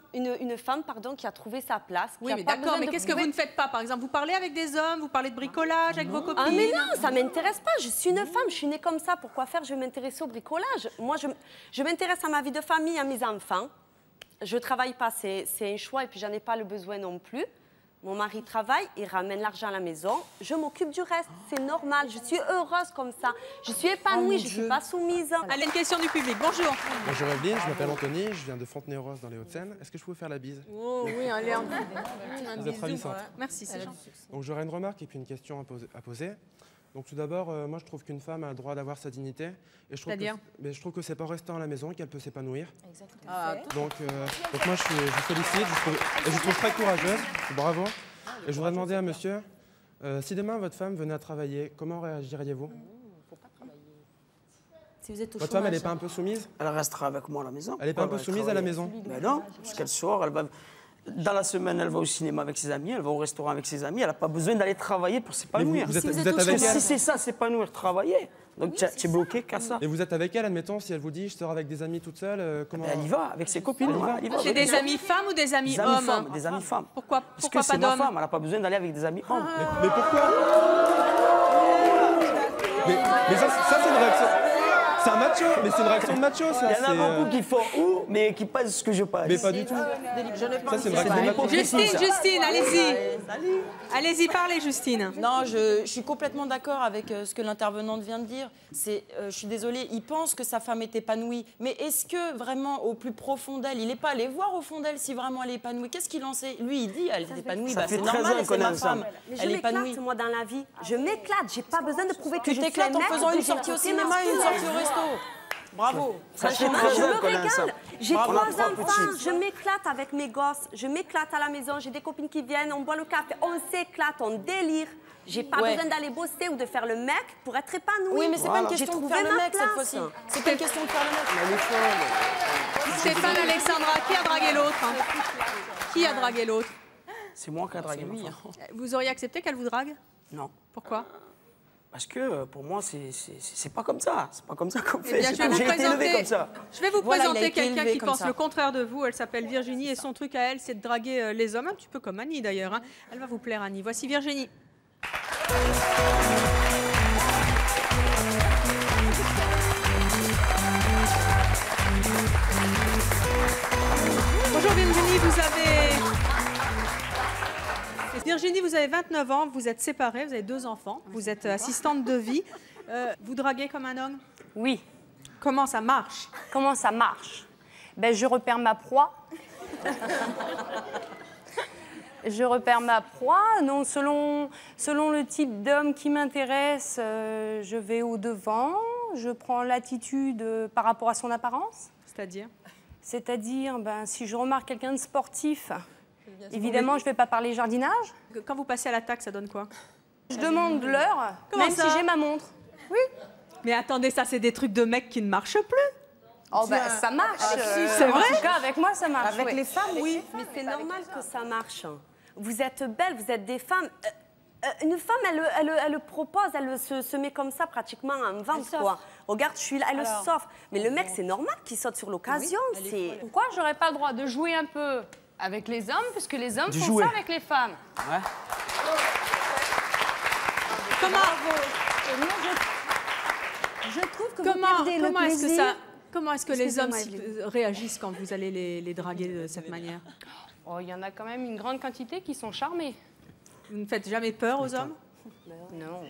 qui a trouvé sa place. Oui, mais d'accord, mais qu'est-ce que vous ne faites pas? Par exemple, vous parlez avec des hommes, vous parlez de bricolage avec vos copines? Ah mais non, ça ne m'intéresse pas. Je suis une femme, je suis née comme ça. Pourquoi faire? Je vais m'intéresser au bricolage. Moi, je m'intéresse à ma vie de famille, à mes enfants. Je ne travaille pas, c'est un choix et puis j'en ai pas le besoin non plus. Mon mari travaille, il ramène l'argent à la maison. Je m'occupe du reste, c'est normal. Je suis heureuse comme ça. Je suis épanouie, je ne suis pas soumise. Allez, une question du public. Bonjour. Bonjour Evelyne, je m'appelle Anthony, je viens de Fontenay-aux-Roses dans les Hauts-de-Seine. Est-ce que je peux vous faire la bise? Oh oui, allez, un Vous êtes ravissante. Merci, c'est gentil. Donc j'aurais une remarque et puis une question à poser. Donc tout d'abord, moi je trouve qu'une femme a le droit d'avoir sa dignité. C'est-à-dire? Je trouve que c'est pas en restant à la maison qu'elle peut s'épanouir. Exactement. Donc moi je félicite, je trouve très courageuse, bravo. Et je voudrais demander à monsieur, si demain votre femme venait à travailler, comment réagiriez-vous? Si vous êtes au votre chômage, femme, elle n'est pas un peu soumise? Elle restera avec moi à la maison. Elle n'est pas un peu soumise à la maison? Mais non, parce qu'elle sort, elle va... Dans la semaine, elle va au cinéma avec ses amis, elle va au restaurant avec ses amis, elle n'a pas besoin d'aller travailler pour s'épanouir. Vous êtes avec elle? Si c'est ça, s'épanouir, travailler. Donc tu es bloqué qu'à ça. Et vous êtes avec elle, admettons, si elle vous dit je sors avec des amis toute seule, comment... Elle y va, avec ses copines. C'est des amis femmes ou des amis hommes? Des amis femmes. Pourquoi Parce pas que c'est ma d'hommes? femme, elle n'a pas besoin d'aller avec des amis hommes. Mais pourquoi? Mais ça c'est une réaction... C'est un macho, mais c'est une réaction de macho, ça. Il y en a beaucoup qui font ou, mais qui pensent ce que je pense. Mais pas du tout. Ça, c'est une réaction de macho. Justine, allez-y. Allez-y, parlez, Justine. Non, je suis complètement d'accord avec ce que l'intervenante vient de dire. Je suis désolée, il pense que sa femme est épanouie. Mais est-ce que vraiment, au plus profond d'elle, il n'est pas allé voir au fond d'elle si vraiment elle est épanouie? Qu'est-ce qu'il en sait? Lui, il dit, elle est épanouie. C'est normal, c'est ma femme. Elle est épanouie. Moi, dans la vie, je m'éclate. J'ai pas besoin de prouver que je suis t'éclates en faisant une sortie au cinéma et une sortie au resto. Bravo. Ça Je fait me 13 ans qu'on a ça. régale. J'ai Bravo. 3 On a 3 enfants, petites. je m'éclate avec mes gosses, je m'éclate à la maison, j'ai des copines qui viennent, on boit le café, on s'éclate, on délire. J'ai pas besoin d'aller bosser ou de faire le mec pour être épanouie. Oui, mais c'est pas une J'ai question de trouvé faire le ma mec cette place. fois-ci. C'est pas une question de faire le mec. Stéphane, Alexandra, qui a dragué l'autre Qui a dragué l'autre? C'est moi qui a dragué ma femme. Vous auriez accepté qu'elle vous drague? Non. Pourquoi? Parce que pour moi, c'est pas comme ça. C'est pas comme ça qu'on Eh fait. bien, C'est comme j'ai été élevé comme ça. Je vais vous Voilà, il a présenter été quelqu'un élevé qui comme pense ça. le contraire de vous. Elle s'appelle Virginie et son truc à elle, c'est de draguer les hommes, un petit peu comme Annie d'ailleurs. Hein. Elle va vous plaire, Annie. Voici Virginie. Bonjour Virginie, Virginie, vous avez 29 ans, vous êtes séparée, vous avez 2 enfants, vous êtes assistante de vie. Vous draguez comme un homme? Oui. Comment ça marche? Comment ça marche? Ben, je repère ma proie. Je repère ma proie. Donc, selon le type d'homme qui m'intéresse, je vais au-devant. Je prends l'attitude par rapport à son apparence. C'est-à-dire? C'est-à-dire, ben, si je remarque quelqu'un de sportif, évidemment, je ne vais pas parler jardinage. Quand vous passez à l'attaque, ça donne quoi? Je demande l'heure, Comment même ça? si j'ai ma montre. Oui. Mais attendez, ça, c'est des trucs de mecs qui ne marchent plus. Oh, ben, ça marche. C'est vrai? En tout cas, avec moi, ça marche. Avec oui. les femmes, oui. Mais c'est normal que ça marche. Vous êtes belles, vous êtes des femmes. Une femme, elle le propose, elle se met comme ça pratiquement en vente, quoi. Regarde, je suis là, elle le s'offre. Mais le mec, c'est normal qu'il saute sur l'occasion. Pourquoi j'aurais pas le droit de jouer un peu avec les hommes, puisque les hommes font ça avec les femmes? Ouais. Je trouve que vous perdez le plaisir. Comment est-ce que les hommes réagissent quand vous allez les draguer de cette manière? Oh, il y en a quand même une grande quantité qui sont charmés. Vous ne faites jamais peur aux hommes? Non.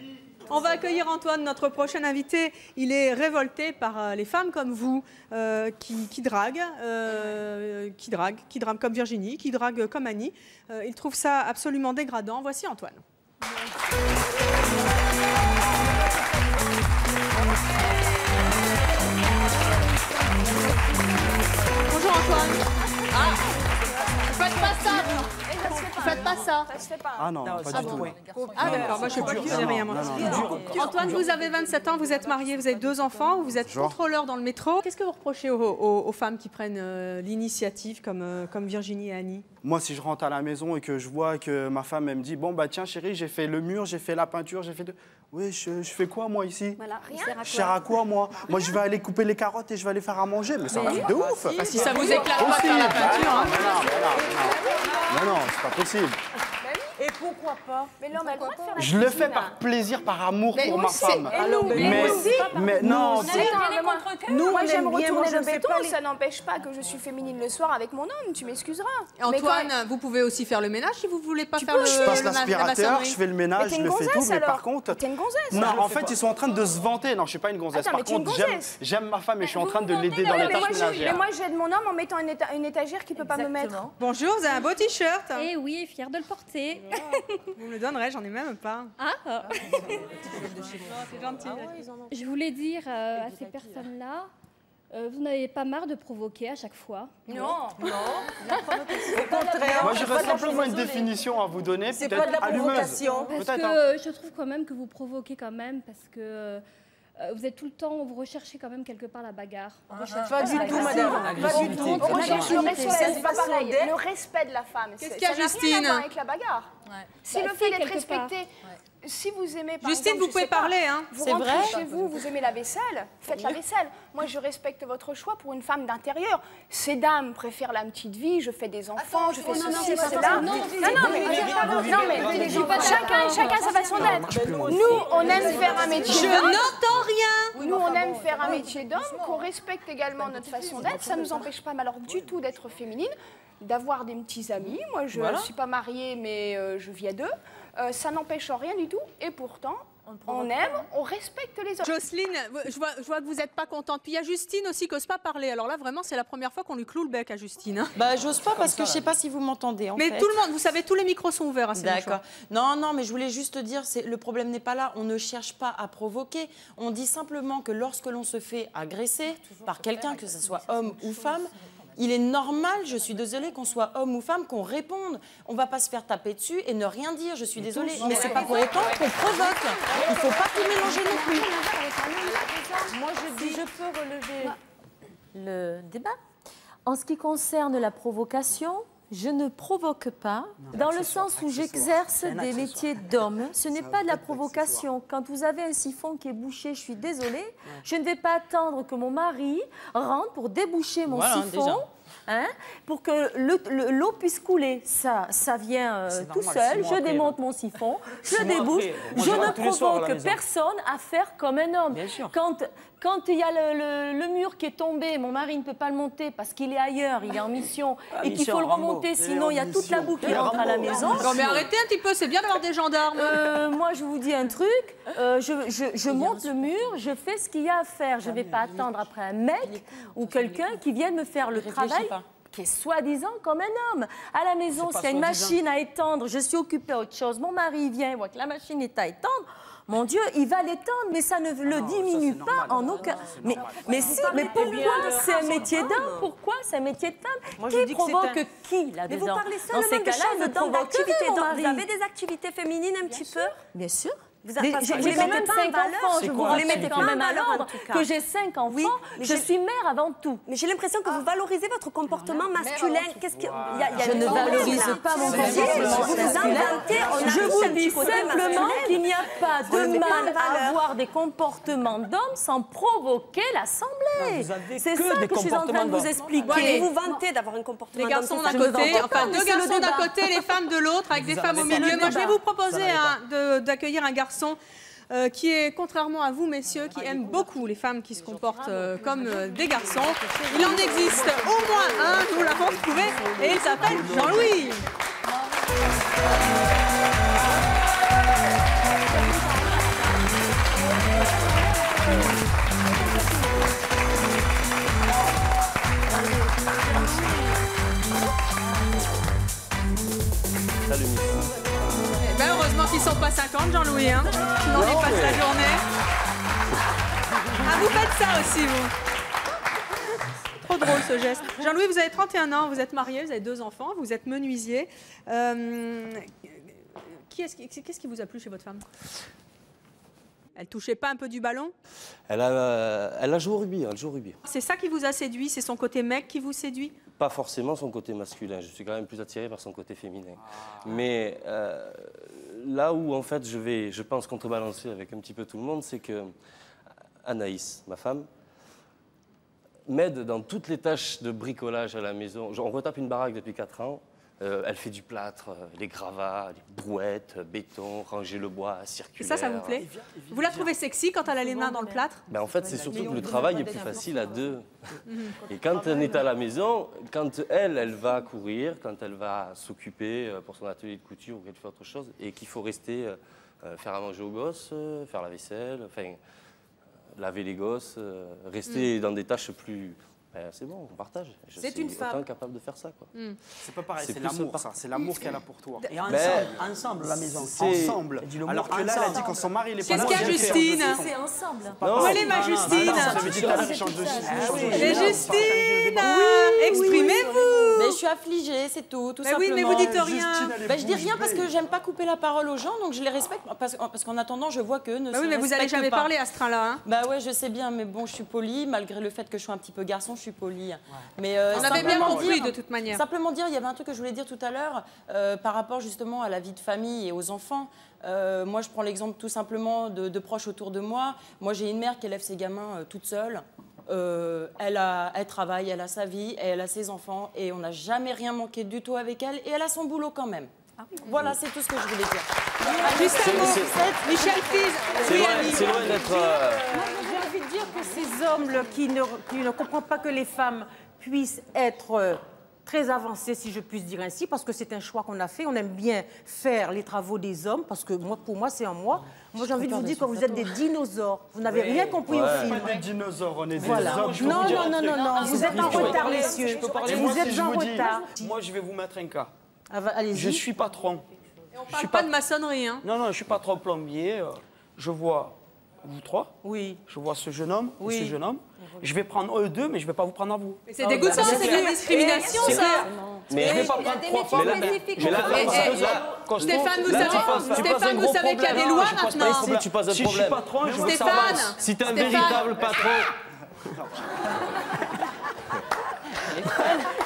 On va accueillir Antoine, notre prochain invité. Il est révolté par les femmes comme vous qui draguent comme Virginie, qui draguent comme Annie. Il trouve ça absolument dégradant. Voici Antoine. Bonjour Antoine. Faites pas ça. Faites pas ça. Ah non, pas du tout. Ah d'accord, moi je ne sais rien. Moi. Antoine, vous avez 27 ans, vous êtes marié, vous avez 2 enfants, vous êtes contrôleur dans le métro. Qu'est-ce que vous reprochez aux femmes qui prennent l'initiative comme Virginie et Annie? Moi, si je rentre à la maison et que je vois que ma femme, elle me dit « Bon, bah tiens chérie, j'ai fait le mur, j'ai fait la peinture, j'ai fait... » Oui, je fais quoi, moi, ici? Voilà, rien. Je sers à quoi, moi? Moi, je vais aller couper les carottes et je vais aller faire à manger. Mais c'est un truc de ouf! Si ça vous éclate pas de faire la peinture, hein. Non, c'est pas possible. Et pourquoi pas? Mais l'homme a le droit de faire la Je le fais cuisine. par plaisir, par amour pour ma aussi. femme. Alors, Mais non, Nous, moi, j'aime bien, retourner moi, je le ne sais béton, pas ça n'empêche pas que je suis féminine le soir avec mon homme, tu m'excuseras. Mais Antoine, quand- vous pouvez aussi faire le ménage si vous voulez pas faire je passe l'aspirateur, maçonnerie. je fais le ménage, t'es je une le fais tout, gonzesse, mais par alors. contre... T'es une gonzesse. Non, en fait, ils sont en train de se vanter. Non, je suis pas une gonzesse. Attends, mais Par t'es une contre, gonzesse. j'aime ma femme et je suis en train de Vous l'aider vantez, dans les mais tâches moi, mais ménagères. moi, j'aide mon homme en mettant une étagère qu'il peut pas me mettre. Bonjour, vous avez un beau t-shirt. Eh oui, fière de le porter. Vous me le donnerez, j'en ai même pas. Ah, C'est gentil. je voulais dire à ces personnes-là, vous n'avez pas marre de provoquer à chaque fois? Non. Au contraire. Moi, j'aurais simplement une définition à vous donner, C'est peut-être pas de la allumeuse. provocation. Parce Peut-être, que je trouve quand même que vous provoquez quand même, parce que vous êtes tout le temps, vous recherchez quand même quelque part la bagarre. Pas du tout, madame. Pas du tout. On recherche le respect, c'est pas façon pareil. d'être. Le respect de la femme. Qu'est-ce Ça qu'il y a, n'a rien à Justine? voir avec la bagarre. Si Bah, le si, fait d'être quelque part. respecté, si vous aimez par Justine, exemple, vous je pouvez sais pas, parler, hein. Vous C'est rentrez vrai chez vous, vous aimez la vaisselle, faites la vaisselle. Moi, je respecte votre choix pour une femme d'intérieur. Ces dames préfèrent la petite vie, je fais des enfants, je fais ceci, cela. Mais chacun sa façon d'être. Nous, on aime faire un métier Je d'homme. n'entends rien. Nous, on aime faire un métier d'homme, qu'on respecte également notre façon d'être. Ça ne nous empêche pas, alors du tout, d'être féminine, d'avoir des petits amis. Moi, je ne suis pas mariée, mais je vis à 2. Ça n'empêche rien du tout. Et pourtant, On aime, on respecte les autres. Jocelyne, je vois que vous n'êtes pas contente. Puis il y a Justine aussi qui n'ose pas parler. Alors là, vraiment, c'est la première fois qu'on lui cloue le bec à Justine. Hein. Bah, j'ose pas parce que je ne sais pas si vous m'entendez. Mais tout le monde, vous savez, tous les micros sont ouverts à ces D'accord. Non, mais je voulais juste dire, le problème n'est pas là. On ne cherche pas à provoquer. On dit simplement que lorsque l'on se fait agresser par quelqu'un, que ce soit homme ou femme, il est normal, je suis désolée, qu'on soit homme ou femme, qu'on réponde. On ne va pas se faire taper dessus et ne rien dire, je suis désolée. Mais ce n'est pas pour autant qu'on provoque. Il ne faut pas tout mélanger non plus. Moi, je peux relever le débat. En ce qui concerne la provocation, je ne provoque pas, dans le sens où j'exerce des métiers d'homme. Ce n'est pas de la provocation. Quand vous avez un siphon qui est bouché, je suis désolée, je ne vais pas attendre que mon mari rentre pour déboucher mon siphon. Hein, pour que l'eau puisse couler. Ça vient tout seul. Je démonte mon siphon, je débouche. Je ne provoque personne à faire comme un homme. Quand il y a le mur qui est tombé, mon mari ne peut pas le monter parce qu'il est ailleurs, il est en mission et qu'il faut le remonter, sinon il y a toute la boue qui rentre à la maison. Non mais arrêtez un petit peu, c'est bien d'avoir des gendarmes. Moi je vous dis un truc, je monte le mur, je fais ce qu'il y a à faire. Je ne vais pas attendre après un mec ou quelqu'un qui vienne me faire le travail qui est soi-disant comme un homme. À la maison, s'il y a une machine à étendre, je suis occupée à autre chose, mon mari vient, il voit que la machine est à étendre, mon Dieu, il va l'étendre, mais ça ne le diminue pas en aucun... Mais pourquoi c'est un métier d'homme? Pourquoi c'est un métier de femme? Qui provoque qui là-dedans? Mais vous parlez seulement de choses d'activité. Vous avez des activités féminines un petit peu? Bien sûr. J'ai quand même 5 enfants, je vous les mettez quand même à l'ordre, que j'ai 5 enfants, je suis mère avant tout. Mais j'ai l'impression que vous valorisez votre comportement masculin. Je ne valorise pas mon comportement masculin. Je vous dis simplement qu'il n'y a pas de mal à avoir des comportements d'hommes sans provoquer l'Assemblée. C'est ça que je suis en train de vous expliquer. Vous vantez d'avoir un comportement d'homme. Les garçons d'un côté, enfin 2 garçons d'un côté, les femmes de l'autre, avec des femmes au milieu. Moi, je vais vous proposer d'accueillir un garçon qui est, contrairement à vous, messieurs, qui aime beaucoup les femmes qui se comportent comme des garçons. Il en existe au moins un, nous l'avons trouvé, et il s'appelle Jean-Louis. Salut, Ben heureusement qu'ils ne sont pas 50, Jean-Louis, hein. Sinon, on y passe la journée. Ah, vous faites ça aussi, vous. Trop drôle, ce geste. Jean-Louis, vous avez 31 ans, vous êtes marié, vous avez 2 enfants, vous êtes menuisier. Qu'est-ce qui vous a plu chez votre femme? Elle touchait pas un peu du ballon? Elle a joué au rugby, elle joue au rugby. C'est ça qui vous a séduit? C'est son côté mec qui vous séduit? Pas forcément son côté masculin, je suis quand même plus attiré par son côté féminin. Mais là où en fait je pense contrebalancer avec un petit peu tout le monde, c'est que Anaïs, ma femme, m'aide dans toutes les tâches de bricolage à la maison. On retape une baraque depuis 4 ans. Elle fait du plâtre, les gravats, les brouettes, béton, ranger le bois, circulaire. Et ça vous plaît? Vous la trouvez sexy quand elle a les mains dans le plâtre? Ben en fait, c'est surtout que le travail est plus facile à 2. Et quand on est à la maison, quand elle va courir, quand elle va s'occuper pour son atelier de couture ou qu'elle fait autre chose, et qu'il faut rester faire à manger aux gosses, faire la vaisselle, enfin, laver les gosses, rester dans des tâches plus... c'est bon, on partage. C'est une femme. Autant capable de faire ça, quoi. C'est pas pareil, c'est l'amour, ça. C'est l'amour qu'elle a pour toi. Et ensemble, la maison. Ensemble. Alors que là, elle a dit quand son mari, il est pas là. Qu'est-ce qu'il y a, Justine? C'est ensemble. Où elle est ma Justine? Mais Justine, exprimez-vous. Mais je suis affligée, c'est tout simplement. Oui, mais vous dites rien. Je dis rien parce que j'aime pas couper la parole aux gens, donc je les respecte. Parce qu'en attendant, je vois qu'eux ne se respectent pas. Oui, mais vous n'allez jamais parler à ce train-là. Hein. Bah ouais, je sais bien, mais bon, je suis polie, malgré le fait que je sois un petit peu garçon, je suis polie. Mais on avait bien compris de toute manière. Simplement dire, il y avait un truc que je voulais dire tout à l'heure par rapport justement à la vie de famille et aux enfants. Moi, je prends l'exemple tout simplement de proches autour de moi. Moi, j'ai une mère qui élève ses gamins toute seule. Elle travaille, elle a sa vie, et elle a ses enfants, et on n'a jamais rien manqué du tout avec elle, et elle a son boulot quand même. Voilà, c'est tout ce que je voulais dire. Juste un mot, Michel Fize. C'est loin d'être... J'ai envie de dire que ces hommes qui ne comprennent pas que les femmes puissent être très avancé, si je puis dire ainsi, parce que c'est un choix qu'on a fait. On aime bien faire les travaux des hommes, parce que moi, pour moi, c'est en moi. Moi, j'ai envie de vous dire que vous êtes des dinosaures. Vous n'avez rien compris au film. On est des dinosaures, on est des Voilà. hommes. Non, vous êtes en retard, messieurs. Vous êtes en retard. Moi, je vais vous mettre un cas. Allez-y. Je suis patron. Et on ne parle pas de maçonnerie, hein. Non, je suis patron plombier. Je vois vous trois. Oui. Je vois ce jeune homme. Oui. Ce jeune homme. Je vais prendre eux deux, mais je ne vais pas vous prendre à vous. Mais c'est dégoûtant, c'est de la discrimination, ça. Mais je ne vais pas prendre trois femmes. Stéphane, vous savez qu'il y a des lois maintenant. Tu poses un Si je suis problème. patron, je veux Stéphane, savoir. Si t'es un véritable patron...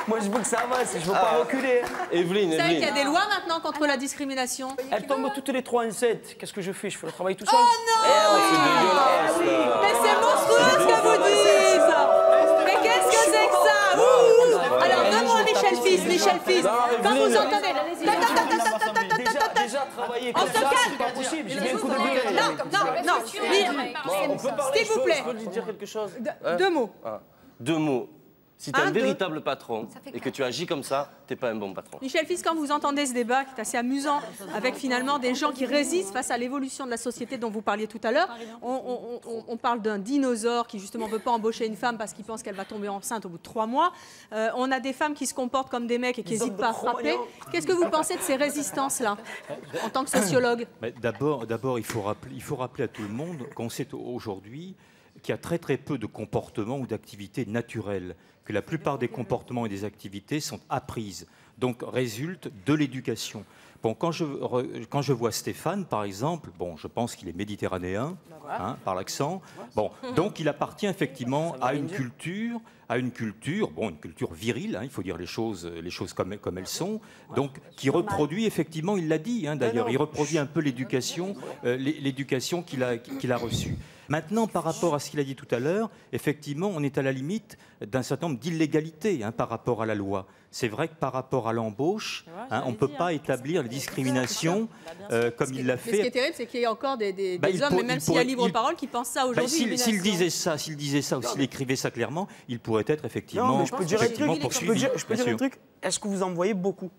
Moi, je veux que ça avance, je ne veux pas reculer. Evelyne, Vous savez qu'il y a des lois maintenant contre la discrimination. Elles tombent toutes les trois enceintes. Qu'est-ce que je fais? Je fais le travail tout seul. Oh non! Mais c'est monstrueux ce que vous dites! Mais qu'est-ce que c'est que ça? Ouh. Alors, deux mots, Michel Fils. Quand vous entendez... Déjà travailler On comme se ça, calme. c'est pas possible. J'ai mis un coup de gueule. Non. S'il vous plaît. Je peux lui dire quelque chose? Deux mots. Deux mots. Si tu es un deux. véritable patron et que tu agis comme ça, tu n'es pas un bon patron. Michel Fils, quand vous entendez ce débat, qui est assez amusant, avec finalement des gens qui résistent face à l'évolution de la société dont vous parliez tout à l'heure, on parle d'un dinosaure qui justement ne veut pas embaucher une femme parce qu'il pense qu'elle va tomber enceinte au bout de 3 mois. On a des femmes qui se comportent comme des mecs et qui n'hésitent pas à frapper. Qu'est-ce que vous pensez de ces résistances-là, en tant que sociologue? D'abord, il faut rappeler à tout le monde qu'on sait aujourd'hui qu'il y a très peu de comportements ou d'activités naturelles, que la plupart des comportements et des activités sont apprises, donc résultent de l'éducation. Bon, quand je vois Stéphane, par exemple, bon, je pense qu'il est méditerranéen, hein, par l'accent. Bon, donc il appartient effectivement à une culture, bon, une culture virile, hein, il faut dire les choses comme elles sont, donc qui reproduit effectivement, il l'a dit, hein, d'ailleurs, il reproduit un peu l'éducation qu'il a reçue. Maintenant, par rapport à ce qu'il a dit tout à l'heure, effectivement, on est à la limite d'un certain nombre d'illégalités, hein, par rapport à la loi. C'est vrai que par rapport à l'embauche, hein, on ne peut pas établir les discriminations comme il l'a fait. Mais ce qui est terrible, c'est qu'il y a encore des hommes, mais même s'il y a libre parole, qui pensent ça aujourd'hui. S'il disait ça ou s'il écrivait ça clairement, il pourrait être effectivement. Non, mais je peux dire un truc. Poursuivi. Je peux dire un truc. Est-ce que vous en voyez beaucoup?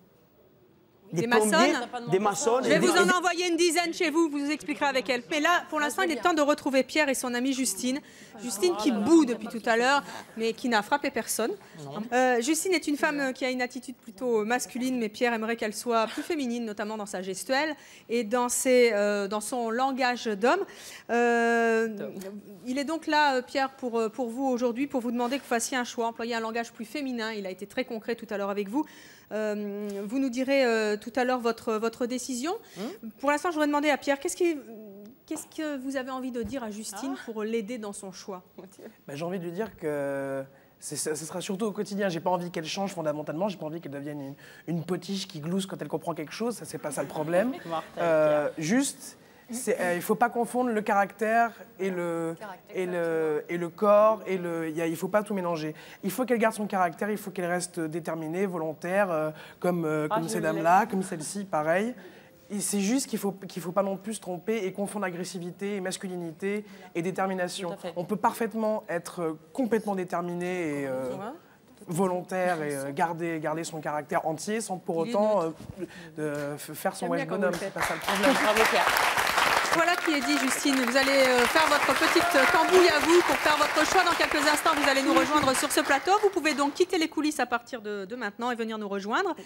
Des maçonnes. Des maçonnes. Je vais vous en envoyer une dizaine chez vous, vous expliquerez avec elle. Mais là, pour l'instant, il est temps de retrouver Pierre et son amie Justine. Justine qui boue depuis tout à l'heure, mais qui n'a frappé personne. Justine est une femme qui a une attitude plutôt masculine, mais Pierre aimerait qu'elle soit plus féminine, notamment dans sa gestuelle et dans son langage d'homme. Il est donc là, Pierre, pour vous aujourd'hui, pour vous demander que vous fassiez un choix, employer un langage plus féminin. Il a été très concret tout à l'heure avec vous. Vous nous direz tout à l'heure votre décision. Pour l'instant, je voudrais demander à Pierre, qu'est-ce que vous avez envie de dire à Justine pour l'aider dans son choix? J'ai envie de lui dire que ce sera surtout au quotidien. J'ai pas envie qu'elle change fondamentalement. J'ai pas envie qu'elle devienne une potiche qui glousse quand elle comprend quelque chose. Ça, c'est pas ça le problème. Juste, il ne faut pas confondre le caractère et le corps. Il ne faut pas tout mélanger. Il faut qu'elle garde son caractère, il faut qu'elle reste déterminée, volontaire, comme ces dames-là, comme celle-ci, pareil. C'est juste qu'il faut pas non plus se tromper et confondre agressivité, et masculinité et détermination. On peut parfaitement être complètement déterminé et volontaire et garder son caractère entier sans pour autant faire son web bonhomme. C'est pas ça le problème. Bravo Pierre. Voilà qui est dit, Justine. Vous allez faire votre petite tambouille à vous pour faire votre choix. Dans quelques instants, vous allez nous rejoindre sur ce plateau. Vous pouvez donc quitter les coulisses à partir de maintenant et venir nous rejoindre.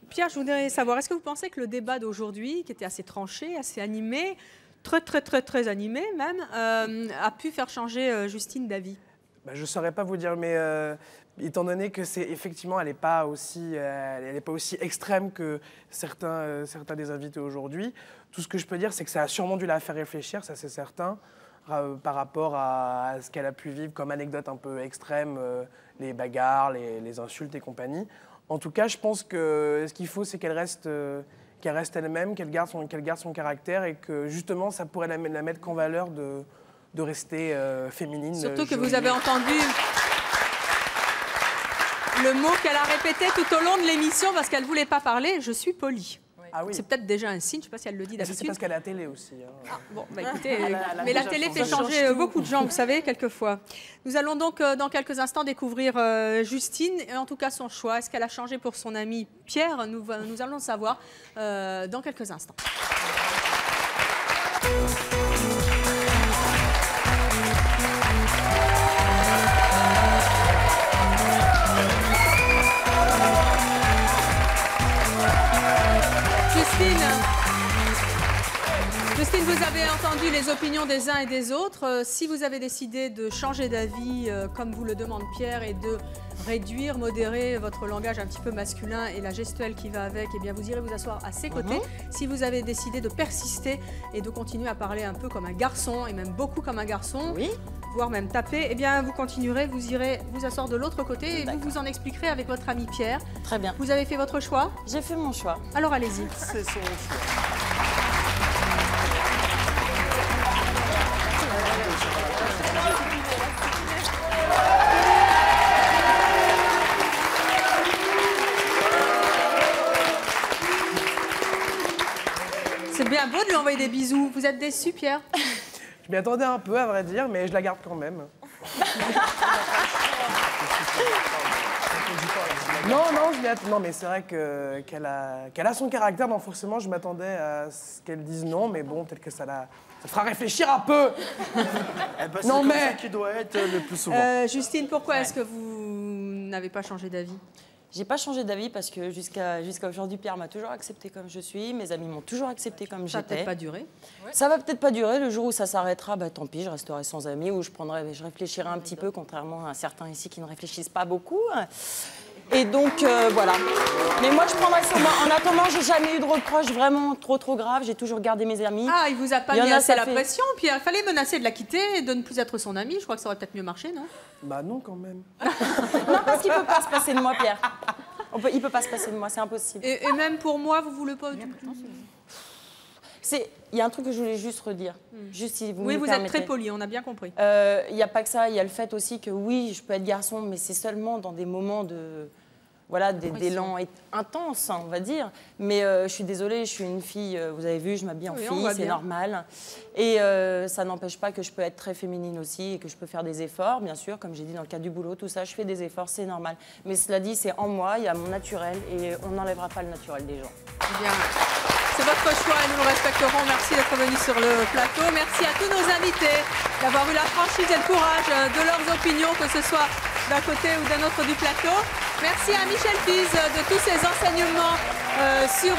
Pierre, je voudrais savoir, est-ce que vous pensez que le débat d'aujourd'hui, qui était assez tranché, assez animé, très animé même, a pu faire changer Justine d'avis? Je ne saurais pas vous dire, mais étant donné que effectivement, elle n'est pas aussi extrême que certains des invités aujourd'hui, tout ce que je peux dire, c'est que ça a sûrement dû la faire réfléchir, ça c'est certain, par rapport à ce qu'elle a pu vivre comme anecdote un peu extrême, les bagarres, les insultes et compagnie. En tout cas, je pense que ce qu'il faut, c'est qu'elle reste elle-même, qu'elle garde son caractère et que justement, ça pourrait la mettre qu'en valeur de rester féminine. Surtout que vous avez entendu le mot qu'elle a répété tout au long de l'émission parce qu'elle ne voulait pas parler, je suis polie. c'est peut-être déjà un signe, je ne sais pas si elle le dit d'habitude. C'est parce qu'elle est à la télé aussi. Hein. Ah, bon, bah écoutez, mais la télé fait changer beaucoup de gens, vous savez, quelquefois. Nous allons donc dans quelques instants découvrir Justine, et en tout cas son choix. Est-ce qu'elle a changé pour son ami Pierre? Nous allons le savoir dans quelques instants. Justine, vous avez entendu les opinions des uns et des autres. Si vous avez décidé de changer d'avis, comme vous le demande Pierre, et de réduire, modérer votre langage un petit peu masculin et la gestuelle qui va avec, eh bien vous irez vous asseoir à ses côtés. Si vous avez décidé de persister et de continuer à parler un peu comme un garçon, et même beaucoup comme un garçon, voire même taper, eh bien vous continuerez, vous irez vous asseoir de l'autre côté et vous vous en expliquerez avec votre ami Pierre. Très bien. Vous avez fait votre choix? J'ai fait mon choix. Alors allez-y. C'est son choix. C'est bien beau de lui envoyer des bisous. Vous êtes déçu, Pierre? Je m'y attendais un peu, à vrai dire, mais je la garde quand même. Non, mais c'est vrai qu'elle a son caractère, donc forcément, je m'attendais à ce qu'elle dise non, mais bon, peut-être que ça fera réfléchir un peu. C'est comme ça qu'il doit être le plus souvent. Justine, pourquoi est-ce que vous n'avez pas changé d'avis? J'ai pas changé d'avis parce que jusqu'à aujourd'hui, Pierre m'a toujours accepté comme je suis. Mes amis m'ont toujours accepté comme j'étais. Ça va peut-être pas durer. Ça va peut-être pas durer. Le jour où ça s'arrêtera, bah, tant pis, je resterai sans amis ou je réfléchirai un petit peu, contrairement à certains ici qui ne réfléchissent pas beaucoup. Et donc, voilà. Mais moi, je prendrai sur moi. En attendant, j'ai jamais eu de reproches vraiment trop graves. J'ai toujours gardé mes amis. Ah, il vous a pas mis assez la pression, puis il fallait menacer de la quitter et de ne plus être son ami. Je crois que ça aurait peut-être mieux marché, non? Bah non, quand même. Non, parce qu'il peut pas se passer de moi, Pierre. Il peut pas se passer de moi, c'est impossible. Et même pour moi, vous voulez pas du tout? Il y a un truc que je voulais juste redire. Juste si vous me vous permettez. êtes très poli, on a bien compris. Il n'y a pas que ça, il y a le fait aussi que oui, je peux être garçon, mais c'est seulement dans des moments de... Voilà, d'élan intense, on va dire. Mais je suis désolée, je suis une fille, vous avez vu, je m'habille en fille, c'est normal. Et ça n'empêche pas que je peux être très féminine aussi et que je peux faire des efforts, bien sûr, comme j'ai dit dans le cadre du boulot, tout ça, je fais des efforts, c'est normal. Mais cela dit, c'est en moi, il y a mon naturel et on n'enlèvera pas le naturel des gens. Bien. C'est votre choix et nous le respecterons. Merci d'être venu sur le plateau. Merci à tous nos invités d'avoir eu la franchise et le courage de leurs opinions, que ce soit d'un côté ou d'un autre du plateau. Merci à Michel Fize de tous ses enseignements sur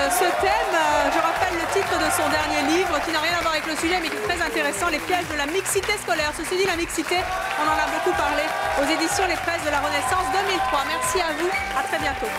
ce thème. Je rappelle le titre de son dernier livre qui n'a rien à voir avec le sujet mais qui est très intéressant, Les pièges de la mixité scolaire. Ceci dit, la mixité, on en a beaucoup parlé aux éditions Les Presses de la Renaissance 2003. Merci à vous, à très bientôt.